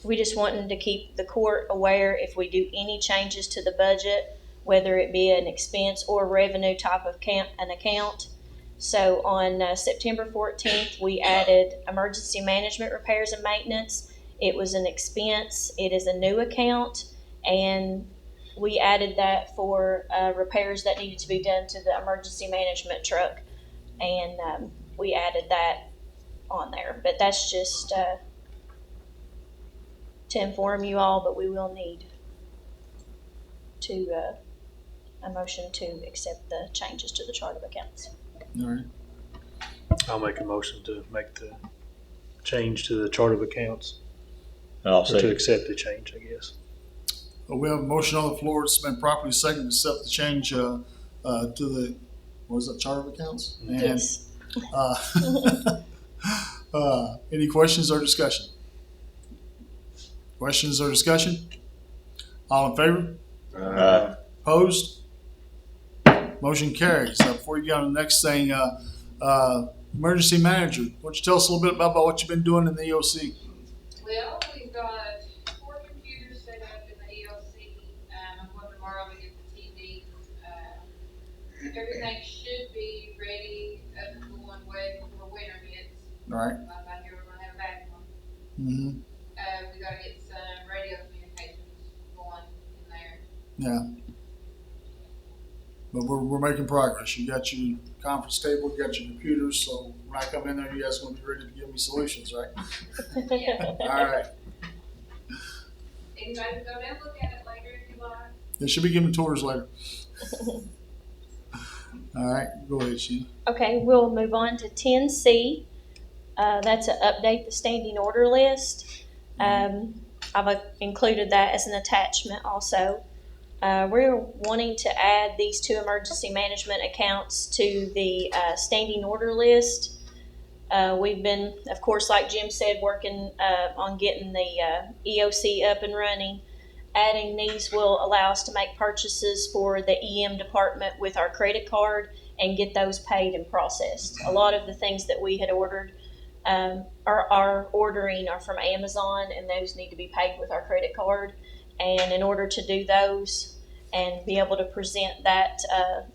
We just wanted to keep the court aware if we do any changes to the budget, whether it be an expense or revenue type of an account. So on September 14th, we added emergency management, repairs, and maintenance. It was an expense. It is a new account, and we added that for repairs that needed to be done to the emergency management truck, and we added that on there. But that's just to inform you all, but we will need to a motion to accept the changes to the chart of accounts. All right. I'll make a motion to make the change to the chart of accounts. I'll Or to second. accept the change, I guess. Well, we have a motion on the floor. It's been properly seconded to accept the change to the, what was that, chart of accounts? And, Yes. any questions or discussion? Questions or discussion? All in favor? Opposed? Motion carries. Before you go on to the next thing, Emergency manager, why don't you tell us a little bit about what you've been doing in the EOC? Well, we've got 4 computers set up in the ELC, I'm going tomorrow to get the TV. Everything should be ready up and going way before winter hits. All right. I hear we're gonna have a bad one. Mm-hmm. We gotta get some radio communications going in there. Yeah. But we're making progress. You got your conference table, you got your computers, so when I come in there, you guys are gonna be ready to give me solutions, right? Yeah. All right. Anybody can go down and look at it later if you like. They should be giving tours later. All right, go ahead, Sheila. Okay, we'll move on to 10C. That's to update the standing order list. I've included that as an attachment also. We're wanting to add these 2 emergency management accounts to the standing order list. We've been, of course, like Jim said, working on getting the EOC up and running. Adding these will allow us to make purchases for the EM department with our credit card and get those paid and processed. A lot of the things that we had ordered are ordering are from Amazon, and those need to be paid with our credit card. And in order to do those and be able to present that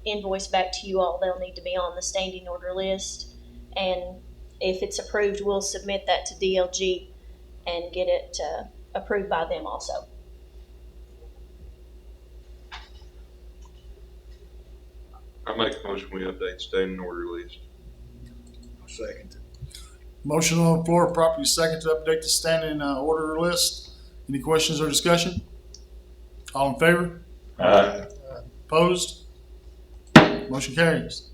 invoice back to you all, they'll need to be on the standing order list. And if it's approved, we'll submit that to DLG and get it approved by them also. I make a motion we update standing order list. Second. Motion on the floor, properly second to update the standing order list. Any questions or discussion? All in favor? Aye. Opposed? Motion carries.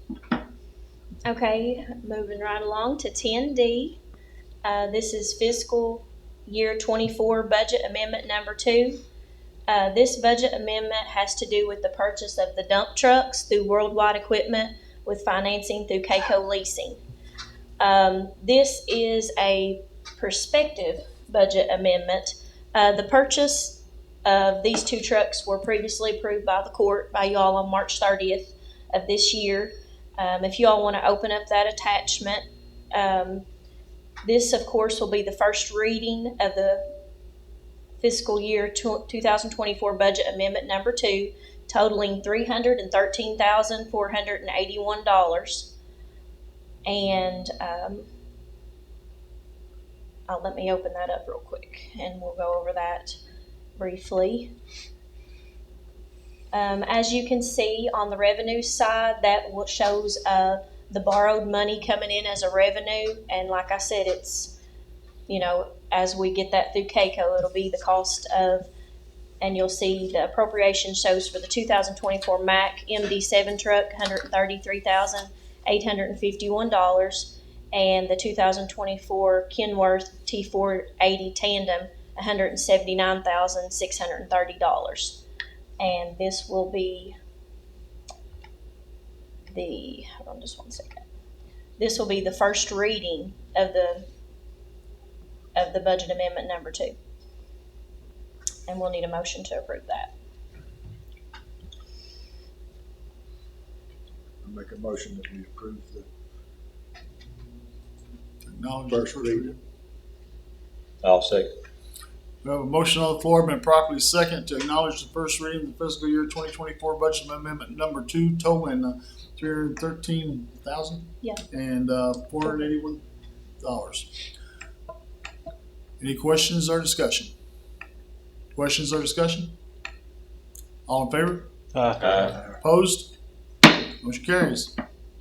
Okay, moving right along to 10D. This is fiscal year 24 budget amendment number 2. This budget amendment has to do with the purchase of the dump trucks through Worldwide Equipment with financing through KCO Leasing. This is a prospective budget amendment. The purchase of these 2 trucks were previously approved by the court by y'all on March 30th of this year. If y'all want to open up that attachment, this of course will be the first reading of the fiscal year 2024 budget amendment number 2, totaling $313,481. And let me open that up real quick and we'll go over that briefly. As you can see on the revenue side, that shows the borrowed money coming in as a revenue. And like I said, it's, as we get that through KCO, it'll be the cost of, and you'll see the appropriation shows for the 2024 Mack MD7 truck, $133,851, and the 2024 Kenworth T480 tandem, $179,630. And this will be hold on just one second. This will be the first reading of the budget amendment number 2. And we'll need a motion to approve that. I make a motion that we approve the Acknowledge first reading. I'll second. We have a motion on the floor, been properly second to acknowledge the first reading of the fiscal year 2024 budget amendment number 2, totaling $313,000 Yeah. and $481. Any questions or discussion? Questions or discussion? All in favor? Aye. Opposed? Motion carries.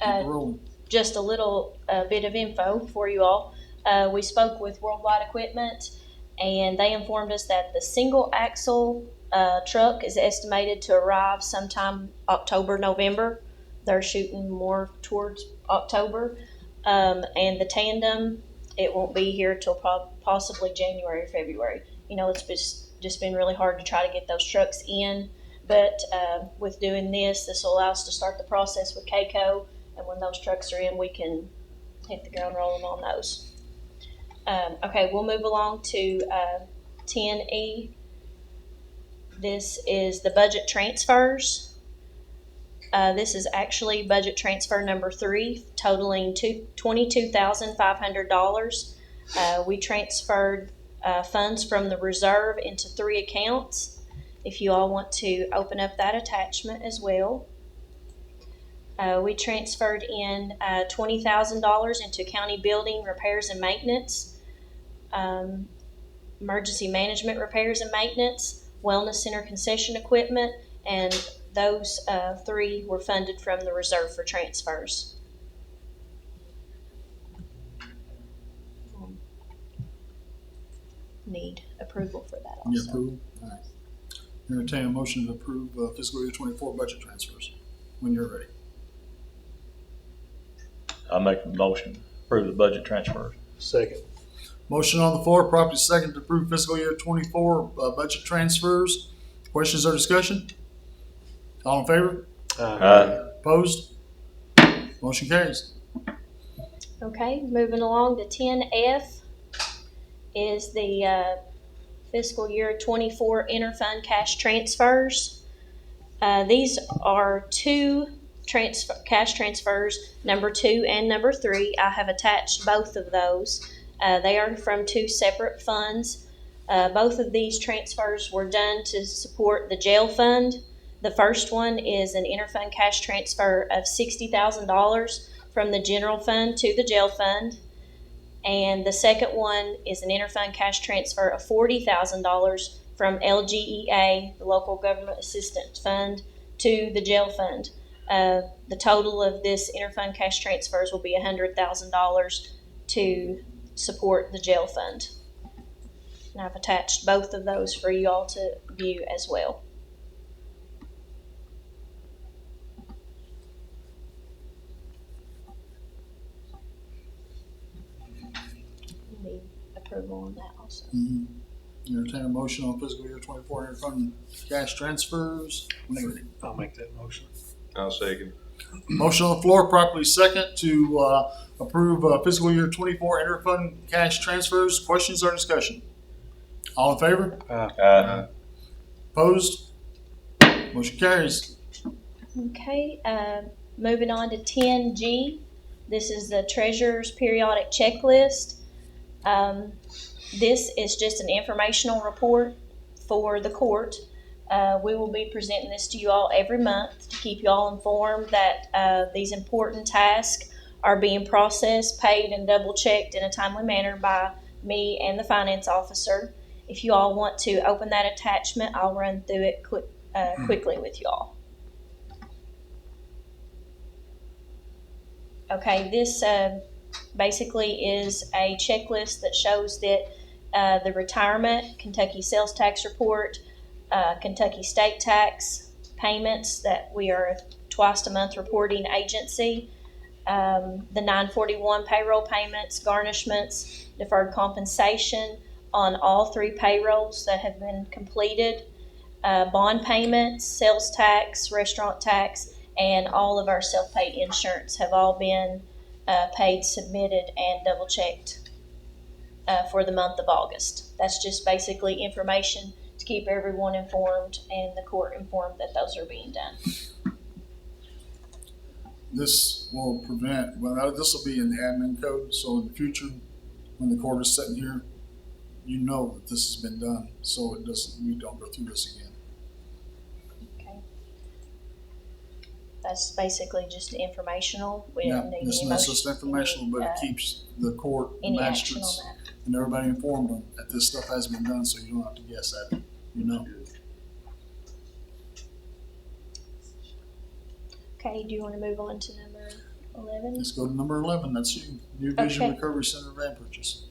Rolling. Just a little bit of info for you all. We spoke with Worldwide Equipment, and they informed us that the single axle truck is estimated to arrive sometime October, November. They're shooting more towards October. And the tandem, it won't be here till possibly January or February. It's just been really hard to try to get those trucks in. But with doing this will allow us to start the process with KCO. And when those trucks are in, we can hit the ground rolling on those. Okay, we'll move along to 10E. This is the budget transfers. This is actually budget transfer number 3, totaling $22,500. We transferred funds from the reserve into 3 accounts. If you all want to open up that attachment as well. We transferred in $20,000 into county building repairs and maintenance, emergency management repairs and maintenance, wellness center concession equipment, and those 3 were funded from the reserve for transfers. Need approval for that also. You approve? All right. Entertain a motion to approve fiscal year 24 budget transfers when you're ready. I make a motion to approve the budget transfers. Second. Motion on the floor, properly second to approve fiscal year 24 budget transfers. Questions or discussion? All in favor? Opposed? Motion carries. Okay, moving along to 10F is the fiscal year 24 interfund cash transfers. These are 2 cash transfers, number 2 and number 3. I have attached both of those. They are from 2 separate funds. Both of these transfers were done to support the jail fund. The first one is an interfund cash transfer of $60,000 from the general fund to the jail fund. And the second one is an interfund cash transfer of $40,000 from LGEA, the Local Government Assistance Fund, to the jail fund. The total of this interfund cash transfers will be $100,000 to support the jail fund. And I've attached both of those for you all to view as well. Need approval on that also. Entertain a motion on fiscal year 24 interfund cash transfers when you're ready. I'll make that motion. I'll second. Motion on the floor, properly second to approve fiscal year 24 interfund cash transfers. Questions or discussion? All in favor? Opposed? Motion carries. Okay, moving on to 10G. This is the treasurer's periodic checklist. This is just an informational report for the court. We will be presenting this to you all every month to keep you all informed that these important tasks are being processed, paid, and double-checked in a timely manner by me and the finance officer. If you all want to open that attachment, I'll run through it quickly with you all. Okay, this basically is a checklist that shows that the retirement, Kentucky sales tax report, Kentucky state tax payments that we are a twice a month reporting agency, the 941 payroll payments, garnishments, deferred compensation on all 3 payrolls that have been completed, bond payments, sales tax, restaurant tax, and all of our self-paid insurance have all been paid, submitted, and double-checked for the month of August. That's just basically information to keep everyone informed and the court informed that those are being done. This will prevent, well, this will be in the admin code, so in the future, when the court is sitting here, you know that this has been done, so we don't go through this again. Okay. That's basically just informational. We Yeah, don't need this any is motion, just informational, but it keeps the court, the any action on magistrates, that. and everybody informed that this stuff has been done, so you don't have to guess at it, you know. Okay, do you want to move on to number 11? Let's go to number 11, that's you, New Vision Okay. Recovery Center van purchase.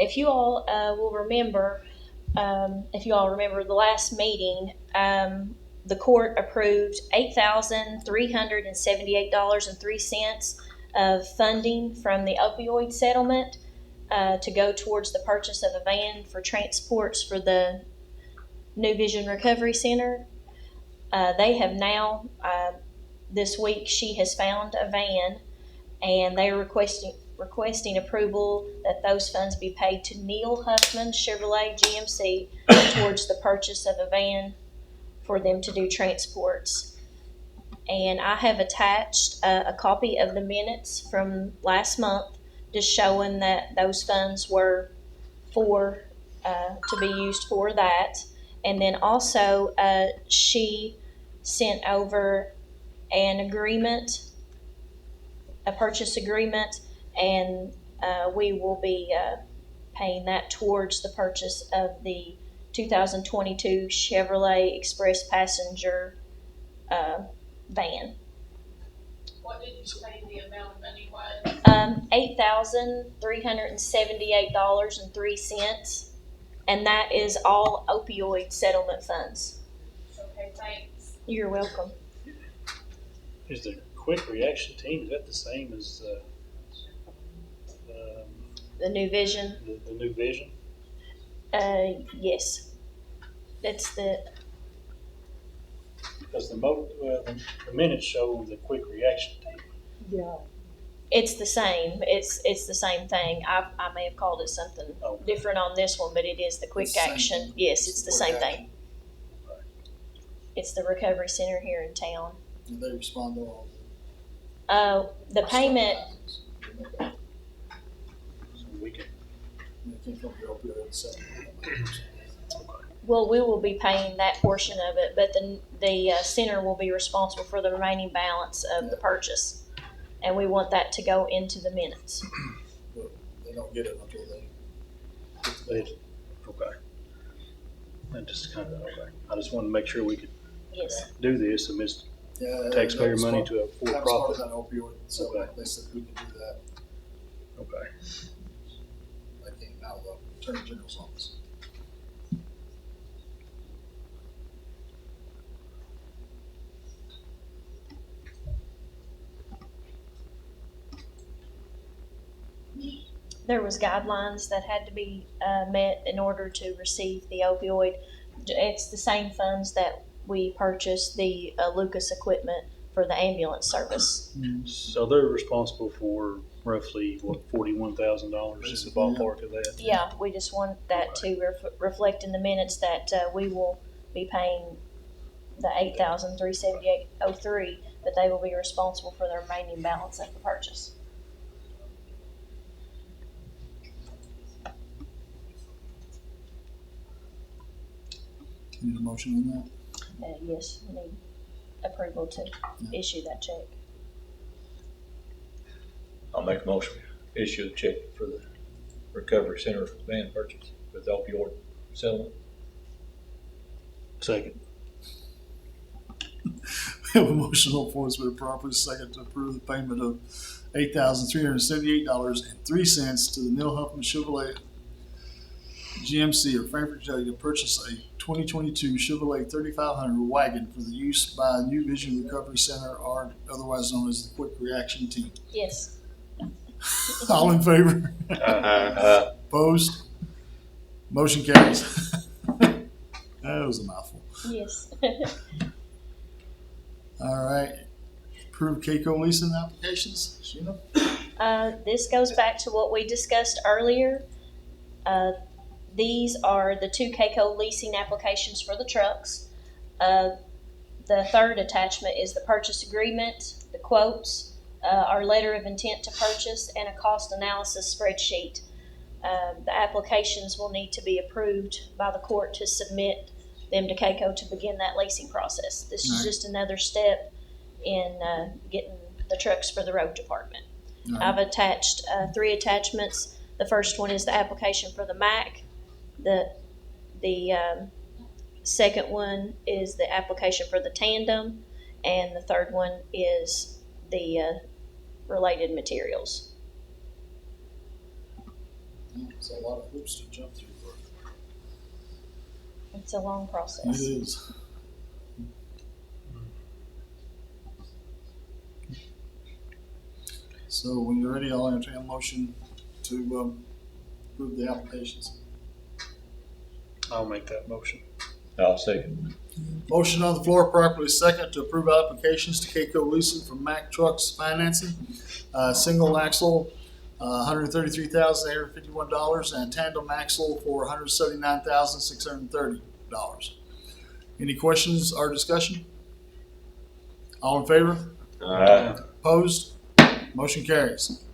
If you all will remember, the last meeting, the court approved $8,378.03 of funding from the opioid settlement to go towards the purchase of a van for transports for the New Vision Recovery Center. They have now, this week, she has found a van, and they are requesting approval that those funds be paid to Neil Huffman Chevrolet GMC towards the purchase of a van for them to do transports. And I have attached a copy of the minutes from last month, just showing that those funds were for to be used for that. And then also, she sent over an agreement, a purchase agreement, and we will be paying that towards the purchase of the 2022 Chevrolet Express passenger van. What did you say the amount of money was? $8,378.03, and that is all opioid settlement funds. Okay, thanks. You're welcome. Is the quick reaction team, is that the same as The new vision, the new vision? yes. That's the, Because the minutes show the quick reaction team. it's the same. It's the same thing. I may have called it something different on this one, but it is the quick action. Yes, it's the same thing. It's the recovery center here in town. Do they respond to all The payment, So we can, they can't come to the opioid settlement. well, we will be paying that portion of it, but the center will be responsible for the remaining balance of the purchase. And we want that to go into the minutes. But they don't get it until they. okay. That just kind of, okay. I just wanted to make sure we could Yes. do this amidst Yeah, taxpayer that was money part- to a that was part for-profit. of that opioid settlement. They said we can do that. Okay. That came out of the Attorney General's office. There was guidelines that had to be met in order to receive the opioid. It's the same funds that we purchased the Lucas equipment for the ambulance service. So they're responsible for roughly, what, $41,000 is the ballpark of that? Yeah, we just want that to reflect in the minutes that we will be paying the $8,378.03, but they will be responsible for the remaining balance of the purchase. Need a motion on that? Yes, we need approval to issue that check. I'll make a motion, issue a check for the recovery center van purchase with opioid settlement. Second. We have a motion on the floor, it's been properly second to approve the payment of $8,378.03 to the Neil Huffman Chevrolet GMC of Frankfort, Kentucky to purchase a 2022 Chevrolet 3500 wagon for the use by New Vision Recovery Center, or otherwise known as the Quick Reaction Team. Yes. All in favor? Opposed? Motion carries. That was a mouthful. Yes. All right. Approve Keiko leasing applications. Sheena? This goes back to what we discussed earlier. These are the two Keiko leasing applications for the trucks. The third attachment is the purchase agreement, the quotes, our letter of intent to purchase, and a cost analysis spreadsheet. The applications will need to be approved by the court to submit them to Keiko to begin that leasing process. This is just another step in getting the trucks for the road department. I've attached 3 attachments. The first one is the application for the MAC. The second one is the application for the tandem, and the third one is the related materials. It's a lot of hoops to jump through. It's a long It process. is. So when you're ready, I'll entertain a motion to approve the applications. I'll make that motion. I'll second. Motion on the floor, properly second to approve applications to Keiko Leasing for Mack Trucks Financing. Single axle, $133,851, and tandem axle for $179,630. Any questions or discussion? All in favor? Aye. Opposed? Motion carries.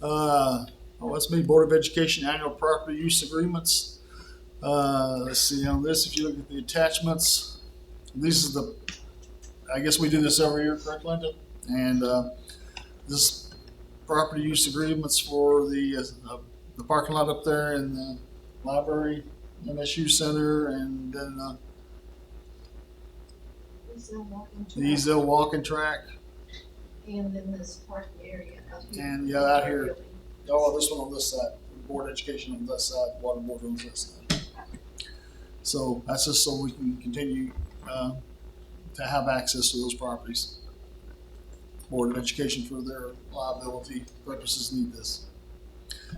That's me, Board of Education Annual Property Use Agreements. Let's see on this, if you look at the attachments, this is I guess we do this every year, correct, Linda? And this property use agreements for the parking lot up there in the library, MSU Center, and then the Easel walking track. And then this parking area out here. And yeah, out here. Oh, this one on this side, Board of Education on this side, Water Board on this side. So that's just so we can continue to have access to those properties. Board of Education for their liability purposes need this.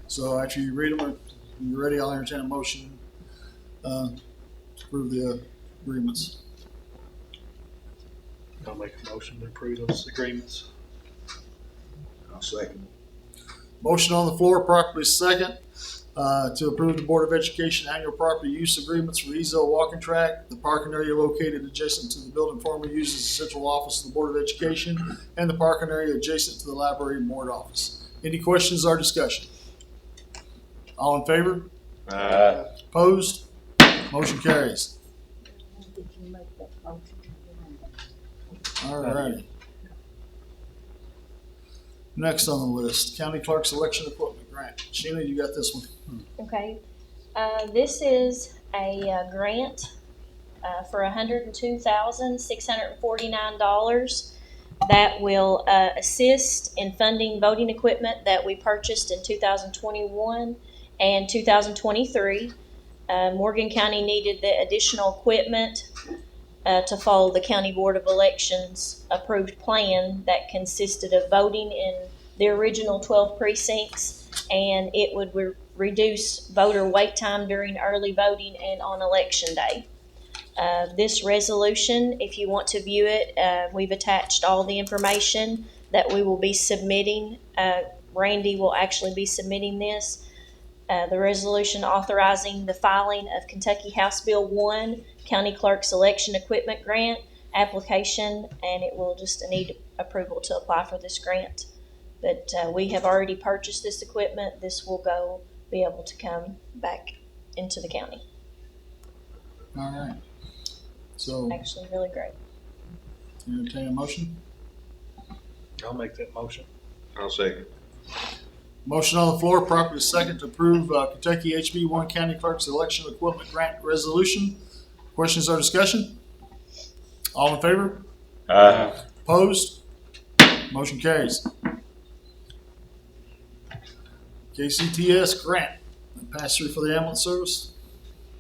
So after you read them, when you're ready, I'll entertain a motion to approve the agreements. I'll make a motion to approve those agreements. I'll second. Motion on the floor, properly second, to approve the Board of Education annual property use agreements for Ezo Walking Track, the parking area located adjacent to the building formerly used as the central office of the Board of Education, and the parking area adjacent to the library and board office. Any questions or discussion? All in favor? Aye. Opposed? Motion carries. Did you make that motion? All righty. Next on the list, County Clerk's Election Equipment Grant. Sheena, you got this one. Okay, this is a grant for $102,649 that will assist in funding voting equipment that we purchased in 2021 and 2023. Morgan County needed the additional equipment to follow the County Board of Elections approved plan that consisted of voting in the original 12 precincts, and it would reduce voter wait time during early voting and on election day. This resolution, if you want to view it, we've attached all the information that we will be submitting. Randy will actually be submitting this. The resolution authorizing the filing of Kentucky House Bill 1, County Clerk's Election Equipment Grant application, and it will just need approval to apply for this grant. But we have already purchased this equipment. This will be able to come back into the county. All right. So, Actually, really great. entertain a motion. I'll make that motion. I'll second. Motion on the floor, properly second to approve Kentucky HB1 County Clerk's Election Equipment Grant Resolution. Questions or discussion? All in favor? Aye. Opposed? Motion carries. KCTS grant, pass through for the ambulance service.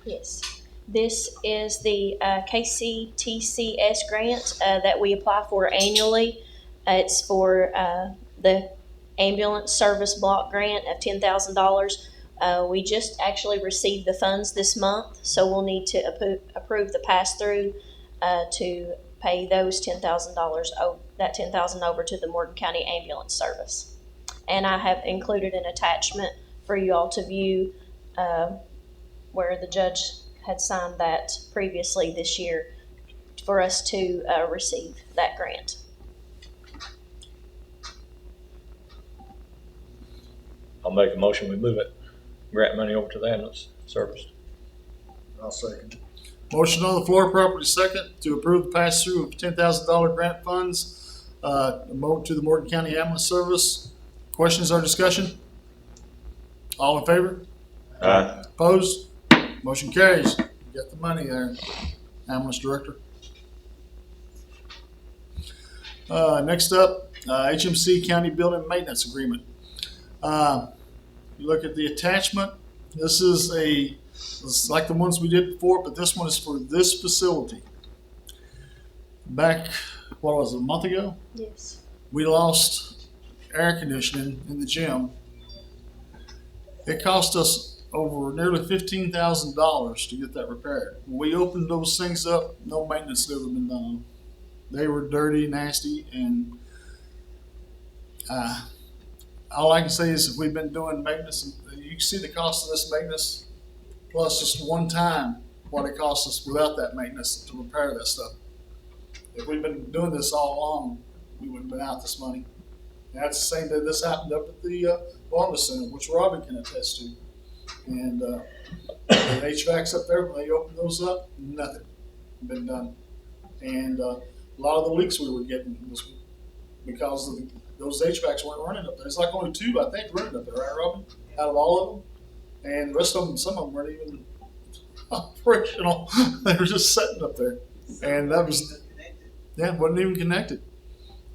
Yes. This is the KCTCS grant that we apply for annually. It's for the ambulance service block grant of $10,000. We just actually received the funds this month, so we'll need to approve the pass-through to pay those $10,000, that $10,000 over to the Morgan County Ambulance Service. And I have included an attachment for you all to view where the judge had signed that previously this year for us to receive that grant. I'll make a motion, we move it, grant money over to the ambulance service. I'll second. Motion on the floor, properly second to approve the pass-through of $10,000 grant funds to the Morgan County Ambulance Service. Questions or discussion? All in favor? Aye. Opposed? Motion carries. You got the money there, Ambulance Director. Next up, HMC County Building Maintenance Agreement. You look at the attachment. This is it's like the ones we did before, but this one is for this facility. Back, what was it, a month ago? Yes. We lost air conditioning in the gym. It cost us over nearly $15,000 to get that repaired. When we opened those things up, no maintenance had ever been done. They were dirty, nasty, and all I can say is if we've been doing maintenance, you can see the cost of this maintenance plus just one time what it costs us without that maintenance to repair that stuff. If we'd been doing this all along, we wouldn't have been out this money. And that's the same that this happened up at the wellness center, which Robin can attest to. And the HVACs up there, when they opened those up, nothing had been done. And a lot of the leaks we were getting was because of those HVACs weren't running up there. It's like only two, I think, running up there, right, Robin? Out of all of them. And the rest of them, some of them weren't even operational. They were just sitting up there. And that was, yeah, wasn't even connected.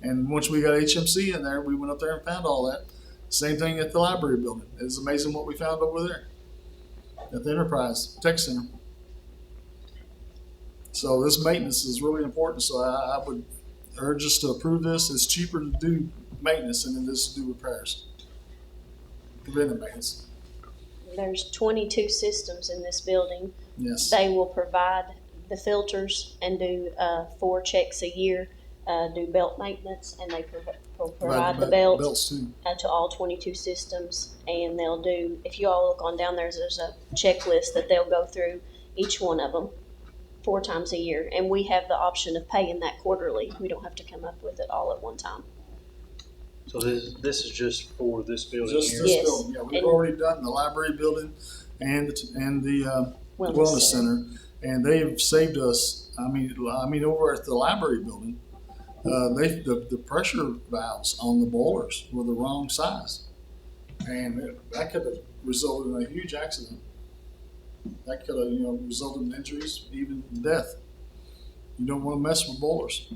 And once we got HMC in there, we went up there and found all that. Same thing at the library building. It's amazing what we found over there at the Enterprise Tech Center. So this maintenance is really important. So I would urge us to approve this. It's cheaper to do maintenance than it is to do repairs. Preventive maintenance. There's 22 systems in this building. Yes. They will provide the filters and do 4 checks a year, do belt maintenance, and they provide the belts too. To all 22 systems. And they'll do, if you all look on down there's a checklist that they'll go through each one of them 4 times a year. And we have the option of paying that quarterly. We don't have to come up with it all at one time. So this is just for this building Just here? this Yes. building. Yeah, we've And- already done the library building and the wellness center, and they've saved us. I mean, over at the library building, the pressure valves on the boilers were the wrong size, and that could have resulted in a huge accident. That could have resulted in injuries, even death. You don't want to mess with boilers.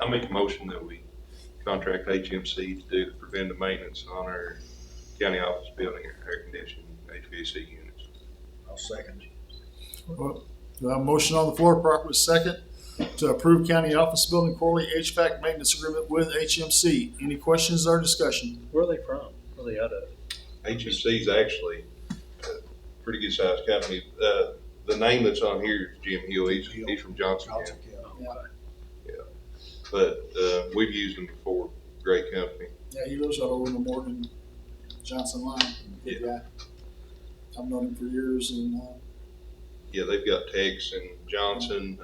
I make a motion that we contract HMC to do the preventive maintenance on our county office building, air conditioning, HVAC units. I'll second you. Well, we have a motion on the floor, properly second, to approve county office building quarterly HVAC maintenance agreement with HMC. Any questions or discussion? Where are they from? Where are they out of? HMC is actually a pretty good sized company. The name that's on here is Jim Hill. He's from Johnson County. But we've used them before. Great company. Yeah, he lives out over in the Morgan Johnson line. Good guy. I've known him for years, and Yeah, they've got techs in Johnson.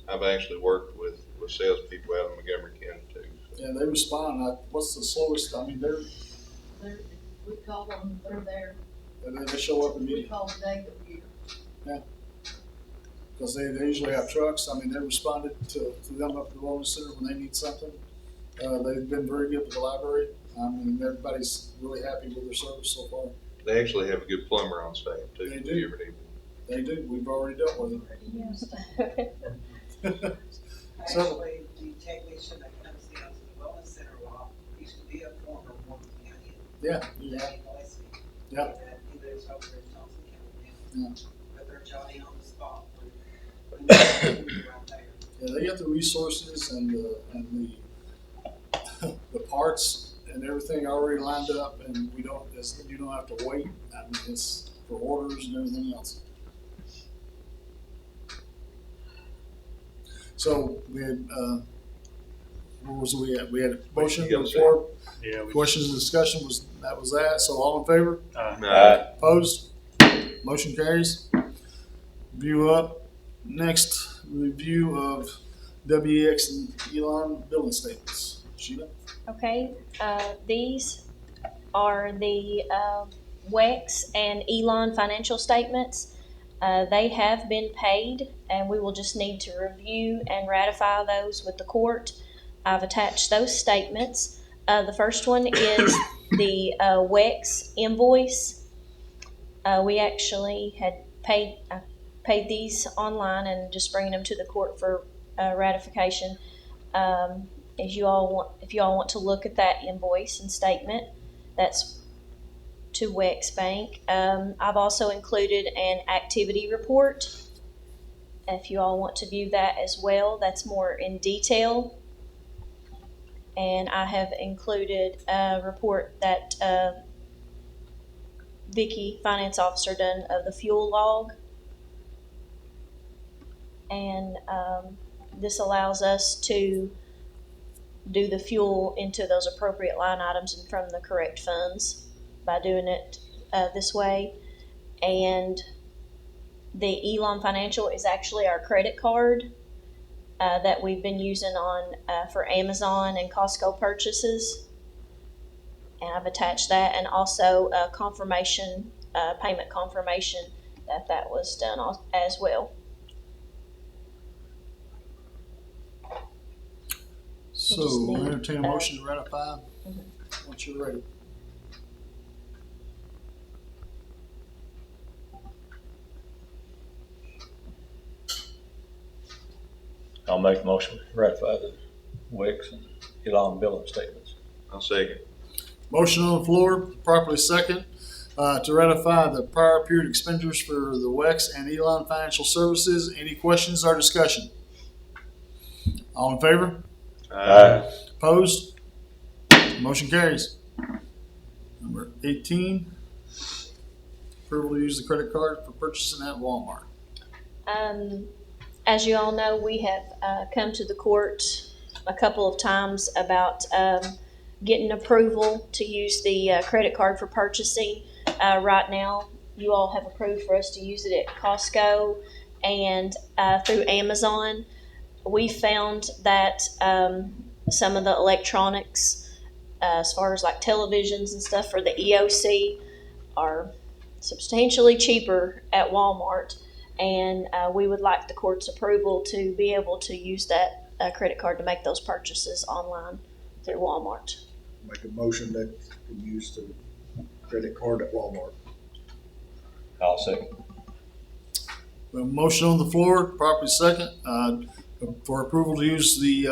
I've actually worked with salespeople out in Montgomery County too. So. yeah, they respond. What's the slowest? I mean, We call them, they're there, they show up we immediately call the day of year. because they usually have trucks. I mean, they responded to them up at the wellness center when they need something. They've been very good with the library. I mean, everybody's really happy with their service so far. They actually have a good plumber on staff too. They if do. you ever need one. They do. We've already dealt with them. So, Actually, the technician that comes down to the wellness center a lot used to be a former Morgan County. yeah, Danny Gillespie. Yeah. He lives over in Johnson County Yeah. now. But they're Johnny on the spot. Right there. yeah, they got the resources and the parts and everything already lined up, and you don't have to wait. I mean, it's for orders and everything else. So we had, where was we at? We had a motion before. Yeah. Questions and discussion was that. So all in favor? Opposed? Motion carries. Review up. Next, review of WEX and Elon billing statements. Sheila? Okay, these are the WEX and Elon financial statements. They have been paid, and we will just need to review and ratify those with the court. I've attached those statements. The first one is the WEX invoice. We actually had paid these online and just bringing them to the court for ratification. If you all want to look at that invoice and statement, that's to WEX Bank. I've also included an activity report. If you all want to view that as well, that's more in detail. And I have included a report that Vicki, finance officer, done of the fuel log. And this allows us to do the fuel into those appropriate line items and from the correct funds by doing it this way. And the Elon Financial is actually our credit card that we've been using on for Amazon and Costco purchases. And I've attached that, and also a confirmation, payment confirmation that was done as well. So just we'll need, entertain a motion to ratify Mhm. once you're ready. I'll make a motion to ratify the WEX and Elon billing statements. I'll second. Motion on the floor, properly second, to ratify the prior period expenditures for the WEX and Elon Financial Services. Any questions or discussion? All in favor? Opposed? Motion carries. Number 18, approval to use the credit card for purchasing at Walmart. As you all know, we have come to the court a couple of times about getting approval to use the credit card for purchasing. Right now, you all have approved for us to use it at Costco and through Amazon. We found that some of the electronics, as far as like televisions and stuff for the EOC, are substantially cheaper at Walmart. And we would like the court's approval to be able to use that credit card to make those purchases online through Walmart. Make a motion that we use the credit card at Walmart. I'll second. We have a motion on the floor, properly second, for approval to use the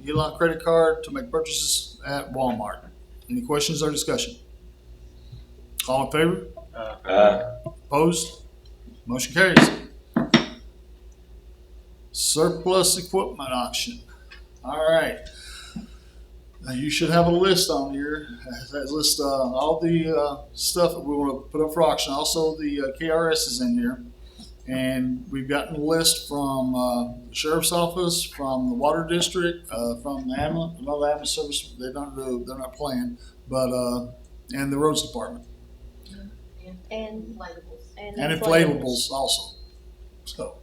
Elon credit card to make purchases at Walmart. Any questions or discussion? All in favor? Opposed? Motion carries. Surplus equipment auction. All right. Now you should have a list on here that lists all the stuff that we want to put up for auction. Also, the KRS is in here. And we've gotten a list from the sheriff's office, from the water district, from the ambulance service. They're not playing, but and the roads department And Inflatables. and inflatables also. So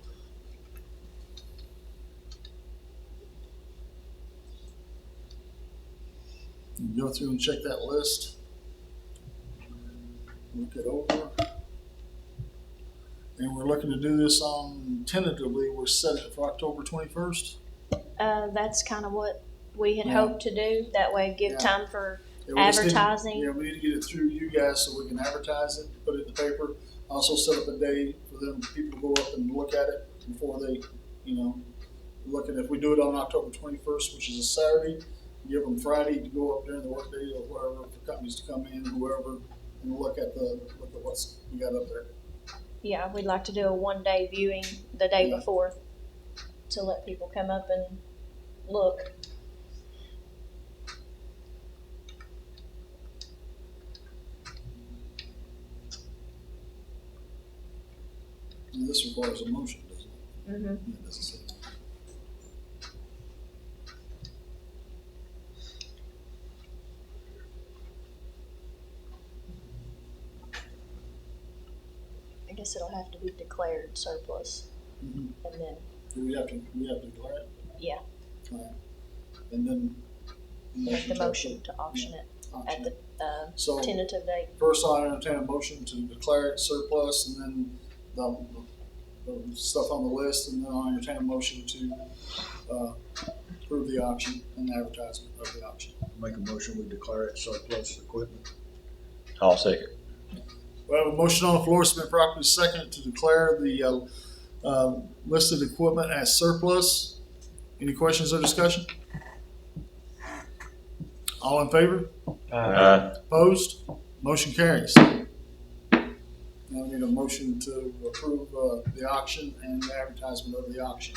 you go through and check that list, look it over. And we're looking to do this on, tentatively, we're setting it for October 21st. That's kind of what we had Yeah. hoped to do. That way, give Yeah. time for Yeah, we just need- advertising. Yeah, we need to get it through you guys so we can advertise it, put it in the paper. Also set up a day for them, people to go up and look at it before they, look at it. If we do it on October 21st, which is a Saturday, give them Friday to go up during the workday or whatever, for companies to come in, whoever, and look at what's we got up there. Yeah, we'd like to do a one-day viewing the day Yeah. before to let people come up and look. And this requires a motion, doesn't it? Mm-hmm. Yeah, it doesn't say. I guess it'll have to be declared surplus, Mhm. and then Do we have to declare it? yeah, All right. And then. make the to motion to auction it auction at it. the So tentative date. first I'll entertain a motion to declare it surplus and then the stuff on the list, and then I'll entertain a motion to approve the auction and the advertisement of the auction. Make a motion, we declare it surplus equipment. I'll second. We have a motion on the floor, it's been properly seconded to declare the listed equipment as surplus. Any questions or discussion? All in favor? Opposed? Motion carries. Now we need a motion to approve the auction and the advertisement of the auction.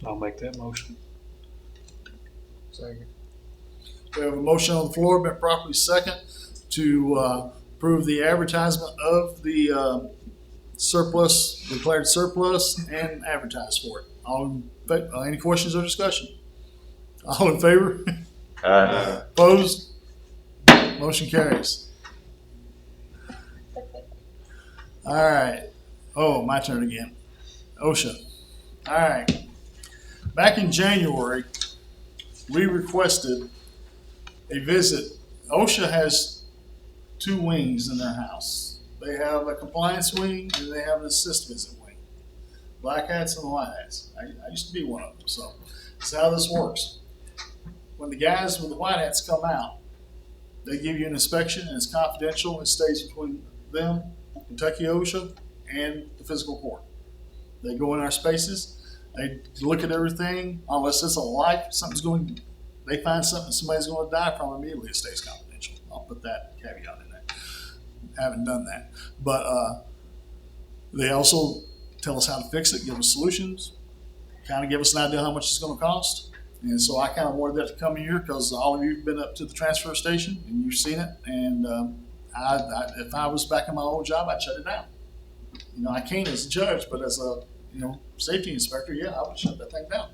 I'll make that motion. Second. We have a motion on the floor, been properly second, to approve the advertisement of the surplus, declared surplus, and advertise for it. Any questions or discussion? All in favor? Opposed? Motion carries. All right. Oh, my turn again. OSHA. All right. Back in January, we requested a visit. OSHA has two wings in their house. They have a compliance wing and they have an assist visit wing. Black hats and white hats. I used to be one of them, so that's how this works. When the guys with the white hats come out, they give you an inspection and it's confidential. It stays between them, Kentucky OSHA, and the fiscal court. They go in our spaces. They look at everything. Unless it's a life, they find something somebody's going to die from immediately. It stays confidential. I'll put that caveat in there. Haven't done that, but they also tell us how to fix it, give us solutions, kind of give us an idea how much it's going to cost. And so I kind of wanted that to come here because all of you have been up to the transfer station and you've seen it. And if I was back in my old job, I'd shut it down. I can't as a judge, but as a safety inspector, yeah, I would shut that thing down.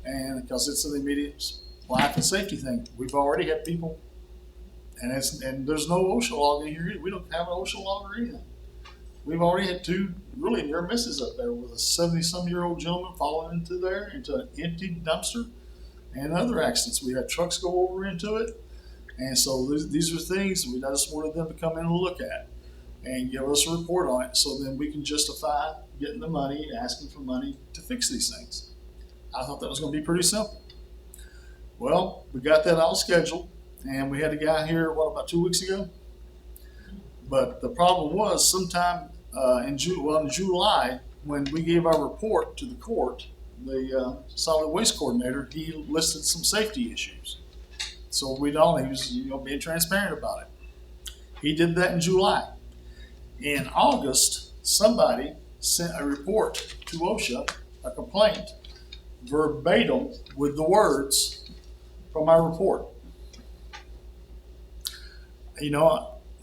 And because it's an immediate life and safety thing, we've already had people, and there's no OSHA log in here either. We don't have an OSHA log or anything. We've already had two really near misses up there with a 70-some-year-old gentleman falling into an empty dumpster, and other accidents. We had trucks go over into it. And so these are things I just wanted them to come in and look at and give us a report on it so then we can justify getting the money, asking for money to fix these things. I thought that was going to be pretty simple. Well, we got that all scheduled, and we had a guy here, about 2 weeks ago? But the problem was sometime in July, when we gave our report to the court, the solid waste coordinator, he listed some safety issues. So he was being transparent about it. He did that in July. In August, somebody sent a report to OSHA, a complaint, verbatim with the words from our report.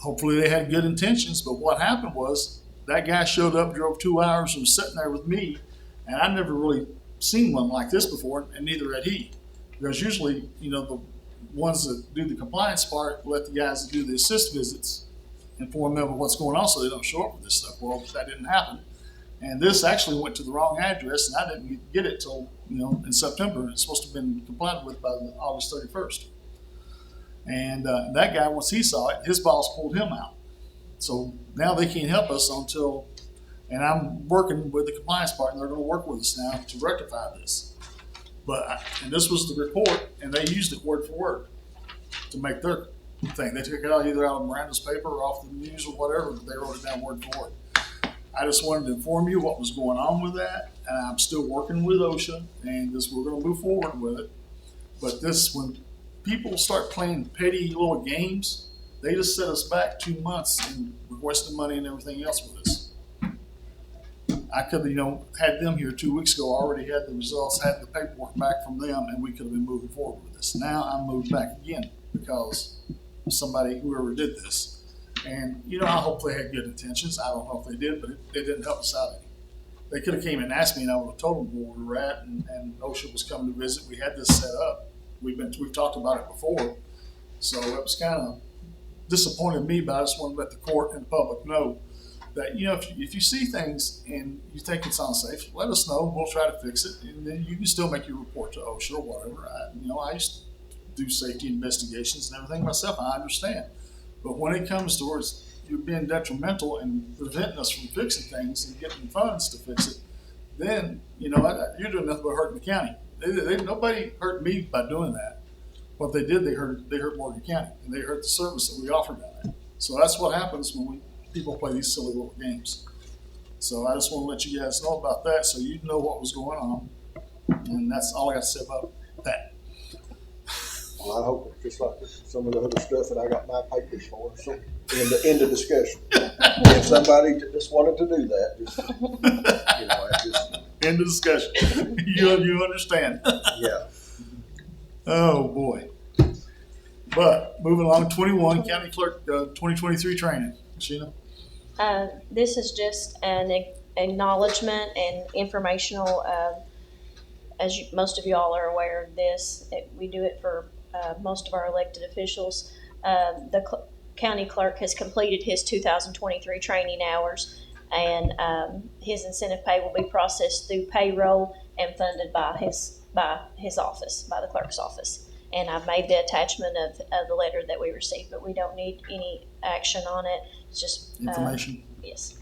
Hopefully they had good intentions, but what happened was that guy showed up, drove 2 hours, and was sitting there with me, and I've never really seen one like this before, and neither had he. Because usually, the ones that do the compliance part let the guys that do the assist visits inform them of what's going on so they don't show up with this stuff. Well, that didn't happen. And this actually went to the wrong address, and I didn't get it till, in September. It's supposed to have been complied with by August 31st. And that guy, once he saw it, his boss pulled him out. So now they can't help us and I'm working with the compliance part, and they're going to work with us now to rectify this. And this was the report, and they used it word for word to make their thing. They took it either out of Miranda's paper or off the news or whatever, but they wrote it down word for word. I just wanted to inform you what was going on with that, and I'm still working with OSHA, and we're going to move forward with it. But when people start playing petty little games, they just set us back 2 months and requested money and everything else with us. I could have, had them here 2 weeks ago, already had the results, had the paperwork back from them, and we could have been moving forward with this. Now I'm moved back again because whoever did this. And, I hope they had good intentions. I don't know if they did, but it didn't help us out any. They could have came and asked me, and I would have told them where we were at, and OSHA was coming to visit. We had this set up. We've talked about it before. So it was kind of disappointed me, but I just want to let the court and the public know that, if you see things and you think it's unsafe, let us know. We'll try to fix it. And then you can still make your report to OSHA or whatever. I used to do safety investigations and everything myself. I understand. But when it comes towards you being detrimental and preventing us from fixing things and getting funds to fix it, then, you're doing nothing but hurting the county. Nobody hurt me by doing that. What they did, they hurt Morgan County, and they hurt the service that we offer down there. So that's what happens when people play these silly little games. So I just want to let you guys know about that so you know what was going on. And that's all I got to say about that. Well, I hope it's just like some of the other stuff that I got my papers for. So end of discussion. If somebody just wanted to do that, end of discussion. You understand? Yeah. Oh boy. But moving along, 21 county clerk 2023 training. Sheena. This is just an acknowledgement and informational. As most of y'all are aware of this, we do it for most of our elected officials. The county clerk has completed his 2023 training hours. And his incentive pay will be processed through payroll and funded by his office, by the clerk's office. And I've made the attachment of the letter that we received, but we don't need any action on it. It's just Information. yes,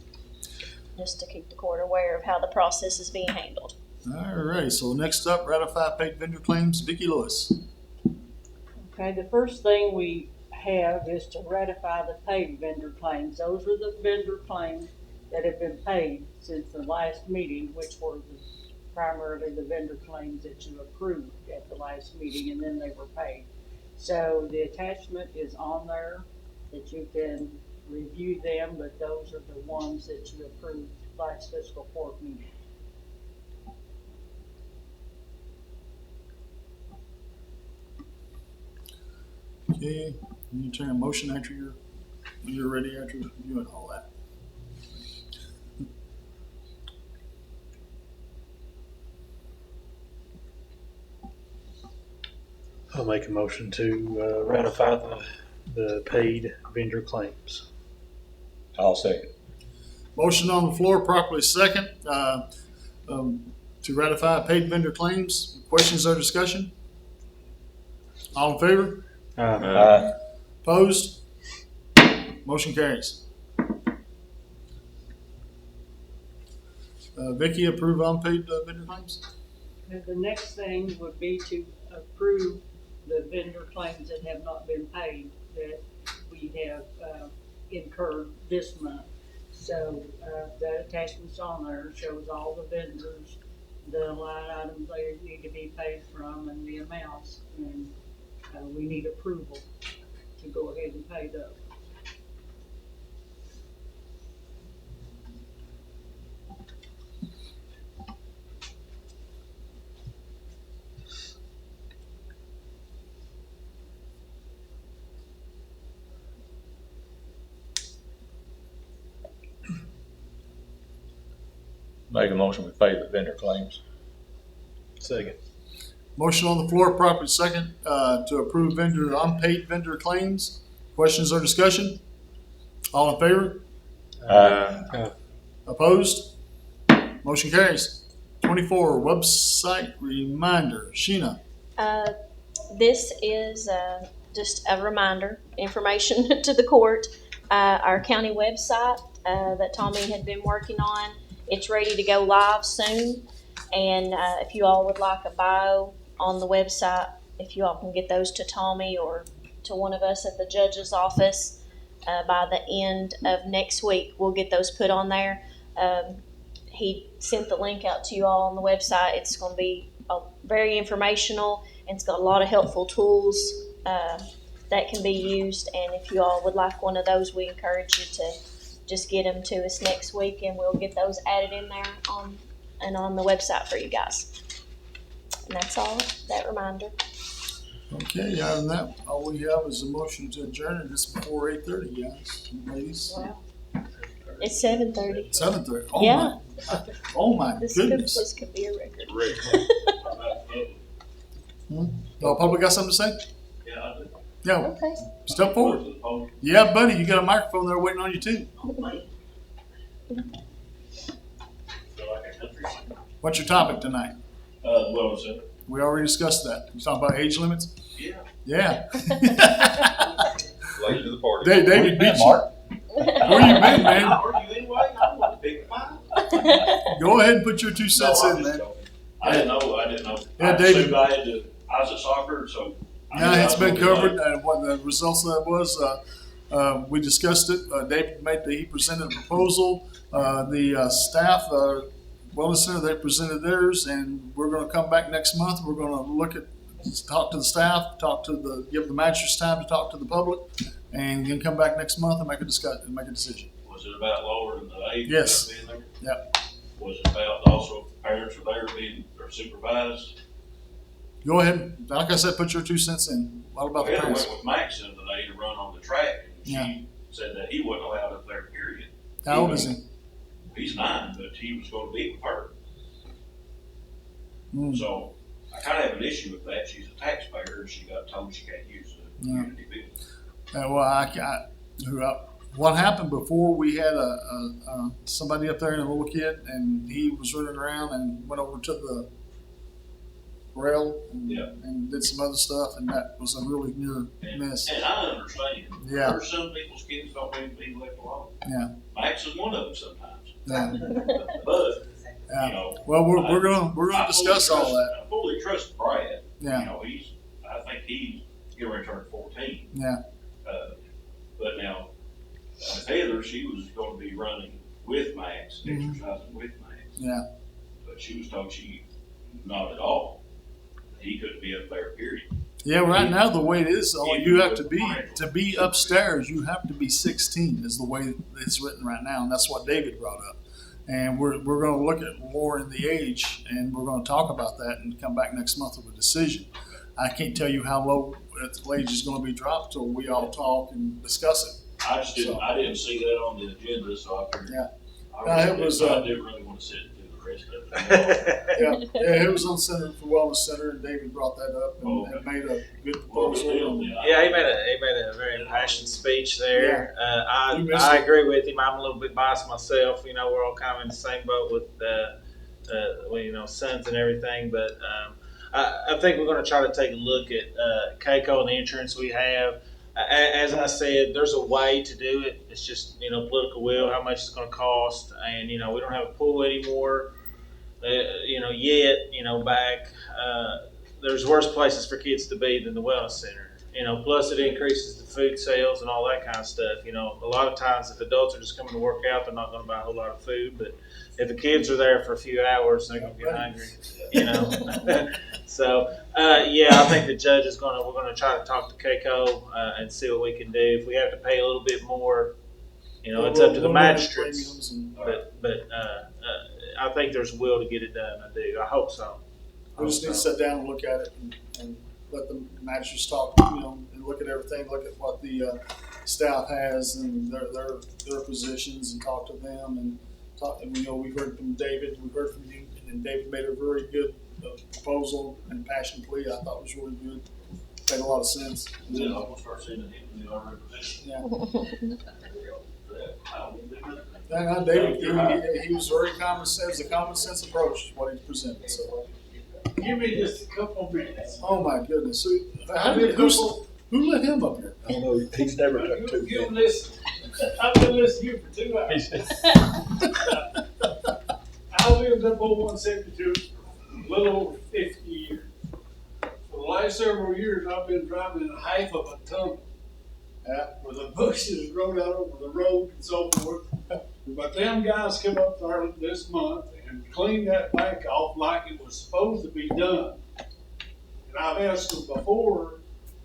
just to keep the court aware of how the process is being handled. All right, so next up, ratify paid vendor claims. Vicki Lewis. Okay, the first thing we have is to ratify the paid vendor claims. Those are the vendor claims that have been paid since the last meeting, which were primarily the vendor claims that you approved at the last meeting, and then they were paid. So the attachment is on there that you can review them, but those are the ones that you approved last fiscal court meeting. Okay, you turn a motion after you're ready after doing all that. I'll make a motion to ratify the paid vendor claims. I'll second. Motion on the floor, properly second, to ratify paid vendor claims. Questions or discussion? All in favor? Aye. Opposed? Motion carries. Vicki, approve unpaid vendor claims? And the next thing would be to approve the vendor claims that have not been paid that we have incurred this month. So that attachment's on there, shows all the vendors, the line items they need to be paid from, and the amounts. And we need approval to go ahead and pay those. Make a motion, we pay the vendor claims. Second. Motion on the floor, properly second, to approve unpaid vendor claims. Questions or discussion? All in favor? Aye. Opposed? Motion carries. 24, website reminder. Sheena. This is just a reminder, information to the court. Our county website that Tommy had been working on, it's ready to go live soon. And if you all would like a bio on the website, if you all can get those to Tommy or to one of us at the judge's office by the end of next week, we'll get those put on there. He sent the link out to you all on the website. It's going to be very informational, and it's got a lot of helpful tools that can be used. And if you all would like one of those, we encourage you to just get them to us next week, and we'll get those added in there on the website for you guys. And that's all, that reminder. Okay, other than that, all we have is a motion to adjourn, and it's before 8:30, guys, ladies. Wow. It's 7:30. 7:30. Oh Yeah. my This goodness. could be a record. Public got something to say? Yeah, I do. Yeah, Okay. step forward. Yeah, buddy, you got a microphone there waiting on you too. What's your topic tonight? Well, sir. We already discussed that. You talking about age limits? Yeah. Yeah. Late to the party. David beat you. Where you been, man? Are you anyway? I want to pick mine. Go ahead and put your 2 cents No, I'm in, just man. joking. I didn't know. Yeah, I David. assumed I was at soccer, so. Yeah, it's been covered, and what the results of that was, we discussed it. David he presented a proposal. The staff, Wellness Center, they presented theirs, and we're going to come back next month. We're going to talk to the staff, give the magistrates time to talk to the public, and then come back next month and make a decision. Was it about lowering the age? Yes. Being there? Yep. Was it about also parents are there or supervised? Go ahead. Like I said, put your 2 cents in. What about the I parents? went with Max the other day to run on the track, and Yeah. she said that he wasn't allowed up there, period. How old is he? He's 9, but he was going to be with her. Mm. So I kind of have an issue with that. She's a taxpayer, and she got told she can't use the community building. what happened before, we had somebody up there and a little kid, and he was running around and went over to the rail and, Yeah. and did some other stuff, and that was a really near miss. And I understand. Yeah. There's some people's kids don't need to be left alone. Yeah. Max is one of them sometimes. Yeah. But, Yeah. you know. Well, we're gonna discuss all that. I fully trust Brad. Yeah. You know, I think he's getting ready to turn 14. Yeah. But now, Heather, she was going to be running with Max, Mhm. exercising with Max. Yeah. But she was told not at all. He couldn't be up there, period. Yeah, right now the way it is, you have to Even be upstairs. You have to be 16 is the way it's written right now, and that's what David brought up. And we're going to look at lowering the age, and we're going to talk about that and come back next month with a decision. I can't tell you how low the age is going to be dropped till we all talk and discuss it. I just didn't. I didn't see that on the agenda, so I figured. Yeah. I It was, didn't really want to sit and do the rest of it. Yeah, it was on Center for Wellness Center, and David brought that up and made a good proposal. Yeah, he made a very impassioned speech there. You missed I it. agree with him. I'm a little bit biased myself. You know, we're all kind of in the same boat with sons and everything. But I think we're going to try to take a look at Keiko and the insurance we have. As I said, there's a way to do it. It's just political will, how much it's going to cost, and we don't have a pool anymore. Back there's worse places for kids to be than the wellness center. Plus it increases the food sales and all that kind of stuff. A lot of times if adults are just coming to work out, they're not going to buy a whole lot of food. But if the kids are there for a few hours, they're going to get hungry. So I think the judge we're going to try to talk to Keiko and see what we can do. If we have to pay a little bit more, it's up to the magistrates. But I think there's will to get it done. I do. I hope so. We just need to sit down and look at it and let the magistrates talk, and look at everything, look at what the staff has and their positions, and talk to them and talk. And we've heard from David, we've heard from you, and David made a very good proposal and passion plea. I thought it was really good. Made a lot of sense. Yeah, I'm gonna start seeing it in the other position. Yeah, David, he was very common sense. A common sense approach is what he presented. So. Give me just a couple minutes. Oh my goodness! Who let him up here? I don't know. He's never done two You things. listen. I've been listening to you for 2 hours. I lived up on 172 a little over 50 years. For the last several years, I've been driving in a half of a tunnel. Where the bushes grown out over the road and so forth. But them guys come up there this month and clean that bank off like it was supposed to be done. And I've asked them before,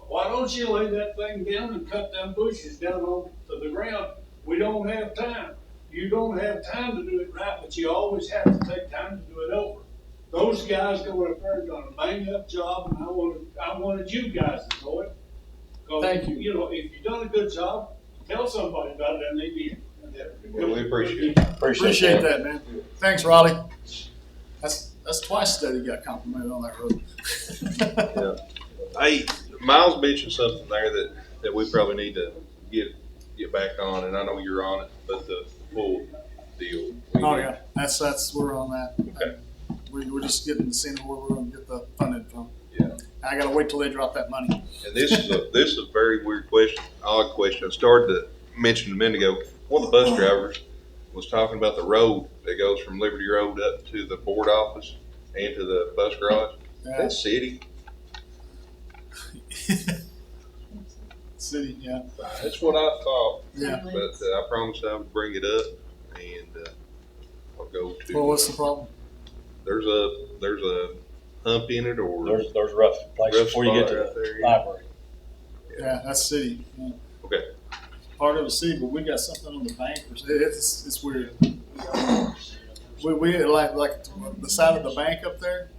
why don't you lay that thing down and cut them bushes down onto the ground? We don't have time. You don't have time to do it right, but you always have to take time to do it over. Those guys going up there and done a bang up job, and I wanted you guys to know it. Thank you. If you've done a good job, tell somebody about it and they did. Well, we appreciate it. Appreciate that, man. Thanks, Raleigh. That's twice that he got complimented on that road. Hey, Miles mentioned something there that we probably need to get back on, and I know you're on it, but the full deal. Oh yeah, that's we're on that. Okay. We're just getting to see where we're going to get the funding from. Yeah. I got to wait till they drop that money. And this is a very weird question, odd question. I started to mention a minute ago. One of the bus drivers was talking about the road that goes from Liberty Road up to the board office and to the bus garage. Yeah. That's city. City, yeah. That's what I thought. Yeah. But I promised I would bring it up, and I'll go to. Well, what's the problem? There's a hump in it, or There's a rough place rough before you get spot to right the there, yeah. library. Yeah, that's city. Yeah. Okay. Part of the city, but we got something on the bank. It's weird. We like the side of the bank up there,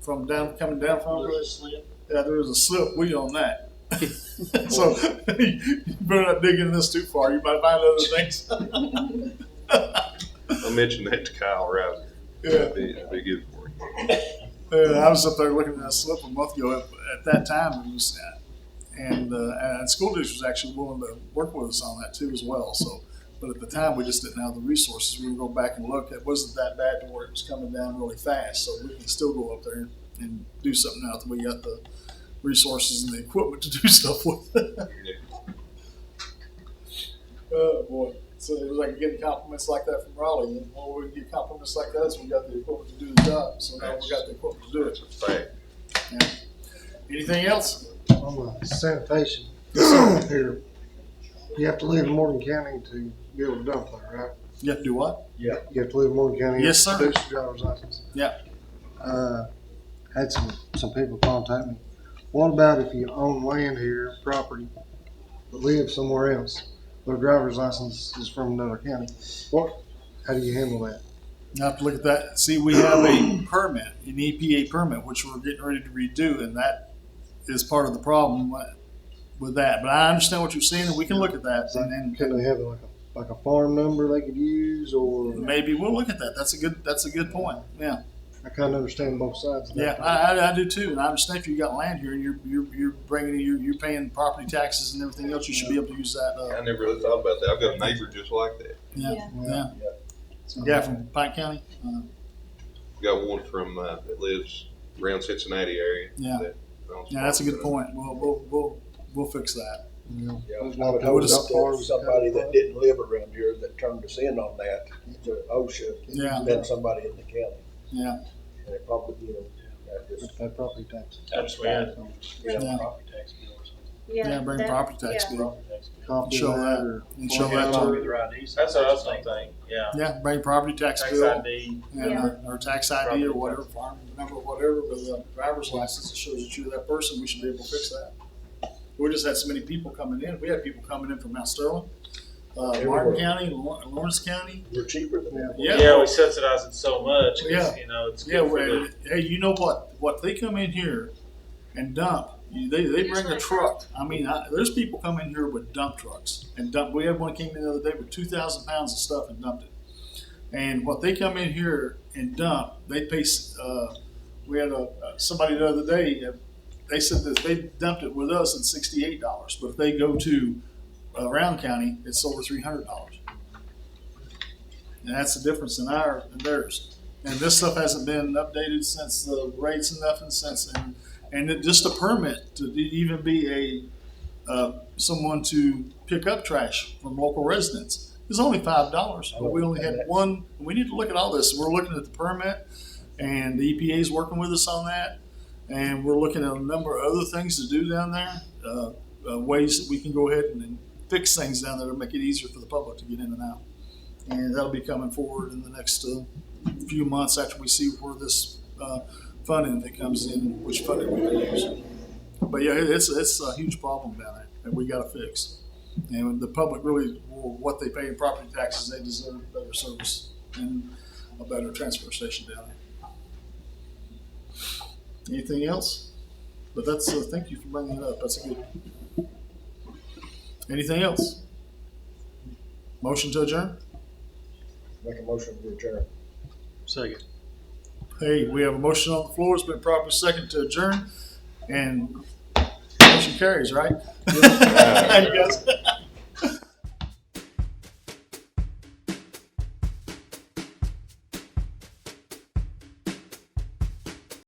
coming down from us. Yeah, there was a slip wheel on that. So you better not dig into this too far. You might find other things. I mentioned that to Kyle Rouser. Yeah. That'd be good for you. I was up there looking at that slip a month ago. At that time, it was, and the school district was actually willing to work with us on that too as well. So, but at the time we just didn't have the resources. We would go back and look. It wasn't that bad to where it was coming down really fast, so we can still go up there and do something now that we got the resources and the equipment to do stuff with. Oh boy! So it was like getting compliments like that from Raleigh. And when we get compliments like that, we got the equipment to do the job. So now we got the equipment to do it. That's a fact. Yeah. Anything else? On the sanitation here, you have to live in Morgan County to be able to dump there, right? You have to do what? You have to live in Morgan County. Yes, sir. To produce your driver's license. Yeah. Had some people contact me. What about if you own land here, property, but live somewhere else? Their driver's license is from another county. How do you handle that? You have to look at that. See, we have a permit, an EPA permit, which we're getting ready to redo, and that is part of the problem with that. But I understand what you're saying, and we can look at that. And Can they have like a farm number they could use, or maybe we'll look at that. That's a good point. Yeah. I kind of understand both sides of that. Yeah, I do too, and I understand if you got land here and you're bringing you're paying property taxes and everything else, you should be able to use that. I never really thought about that. I've got a neighbor just like that. Yeah, from Pike County. We got one from that lives around Cincinnati area. Yeah, that's a good point. We'll fix that. Yeah, I was told somebody that didn't live around here that turned us in on that to OSHA. Yeah. Than somebody in the county. Yeah. And it probably, that just. Pay property tax. Yeah. Property tax bill or something. Yeah, bring property tax bill. Copy Show of that. And show that to That's what I was gonna think, yeah. Yeah, bring property tax Tax bill. ID. And or tax ID or whatever, farm number, whatever, with a driver's license that shows that you're that person, we should be able to fix that. We just had so many people coming in. We had people coming in from Mount Sterling, Martin County, Lawrence County. We're cheaper than that. Yeah, we subsidize it so much. Yeah. It's good for the. Hey, you know what? What they come in here and dump, they bring a truck. I mean, there's people come in here with dump trucks and dump. We had one came in the other day with 2,000 pounds of stuff and dumped it. And what they come in here and dump, they pay. We had somebody the other day. They said that they dumped it with us at $68, but if they go to Round County, it's over $300. And that's the difference in theirs. And this stuff hasn't been updated since the rates and nothing since. And just a permit to even be someone to pick up trash from local residents is only $5. But we only had one. We need to look at all this. We're looking at the permit, and the EPA is working with us on that. And we're looking at a number of other things to do down there, ways that we can go ahead and fix things down there to make it easier for the public to get in and out. And that'll be coming forward in the next few months after we see where this funding that comes in, which funding we can use. But yeah, it's a huge problem down there that we got to fix. And the public really, what they pay in property taxes, they deserve better service and a better transfer station down there. Anything else? But that's thank you for bringing it up. That's a good. Anything else? Motion to adjourn? Make a motion to adjourn. Second. Hey, we have a motion on the floor. It's been properly second to adjourn, and motion carries, right? You guys.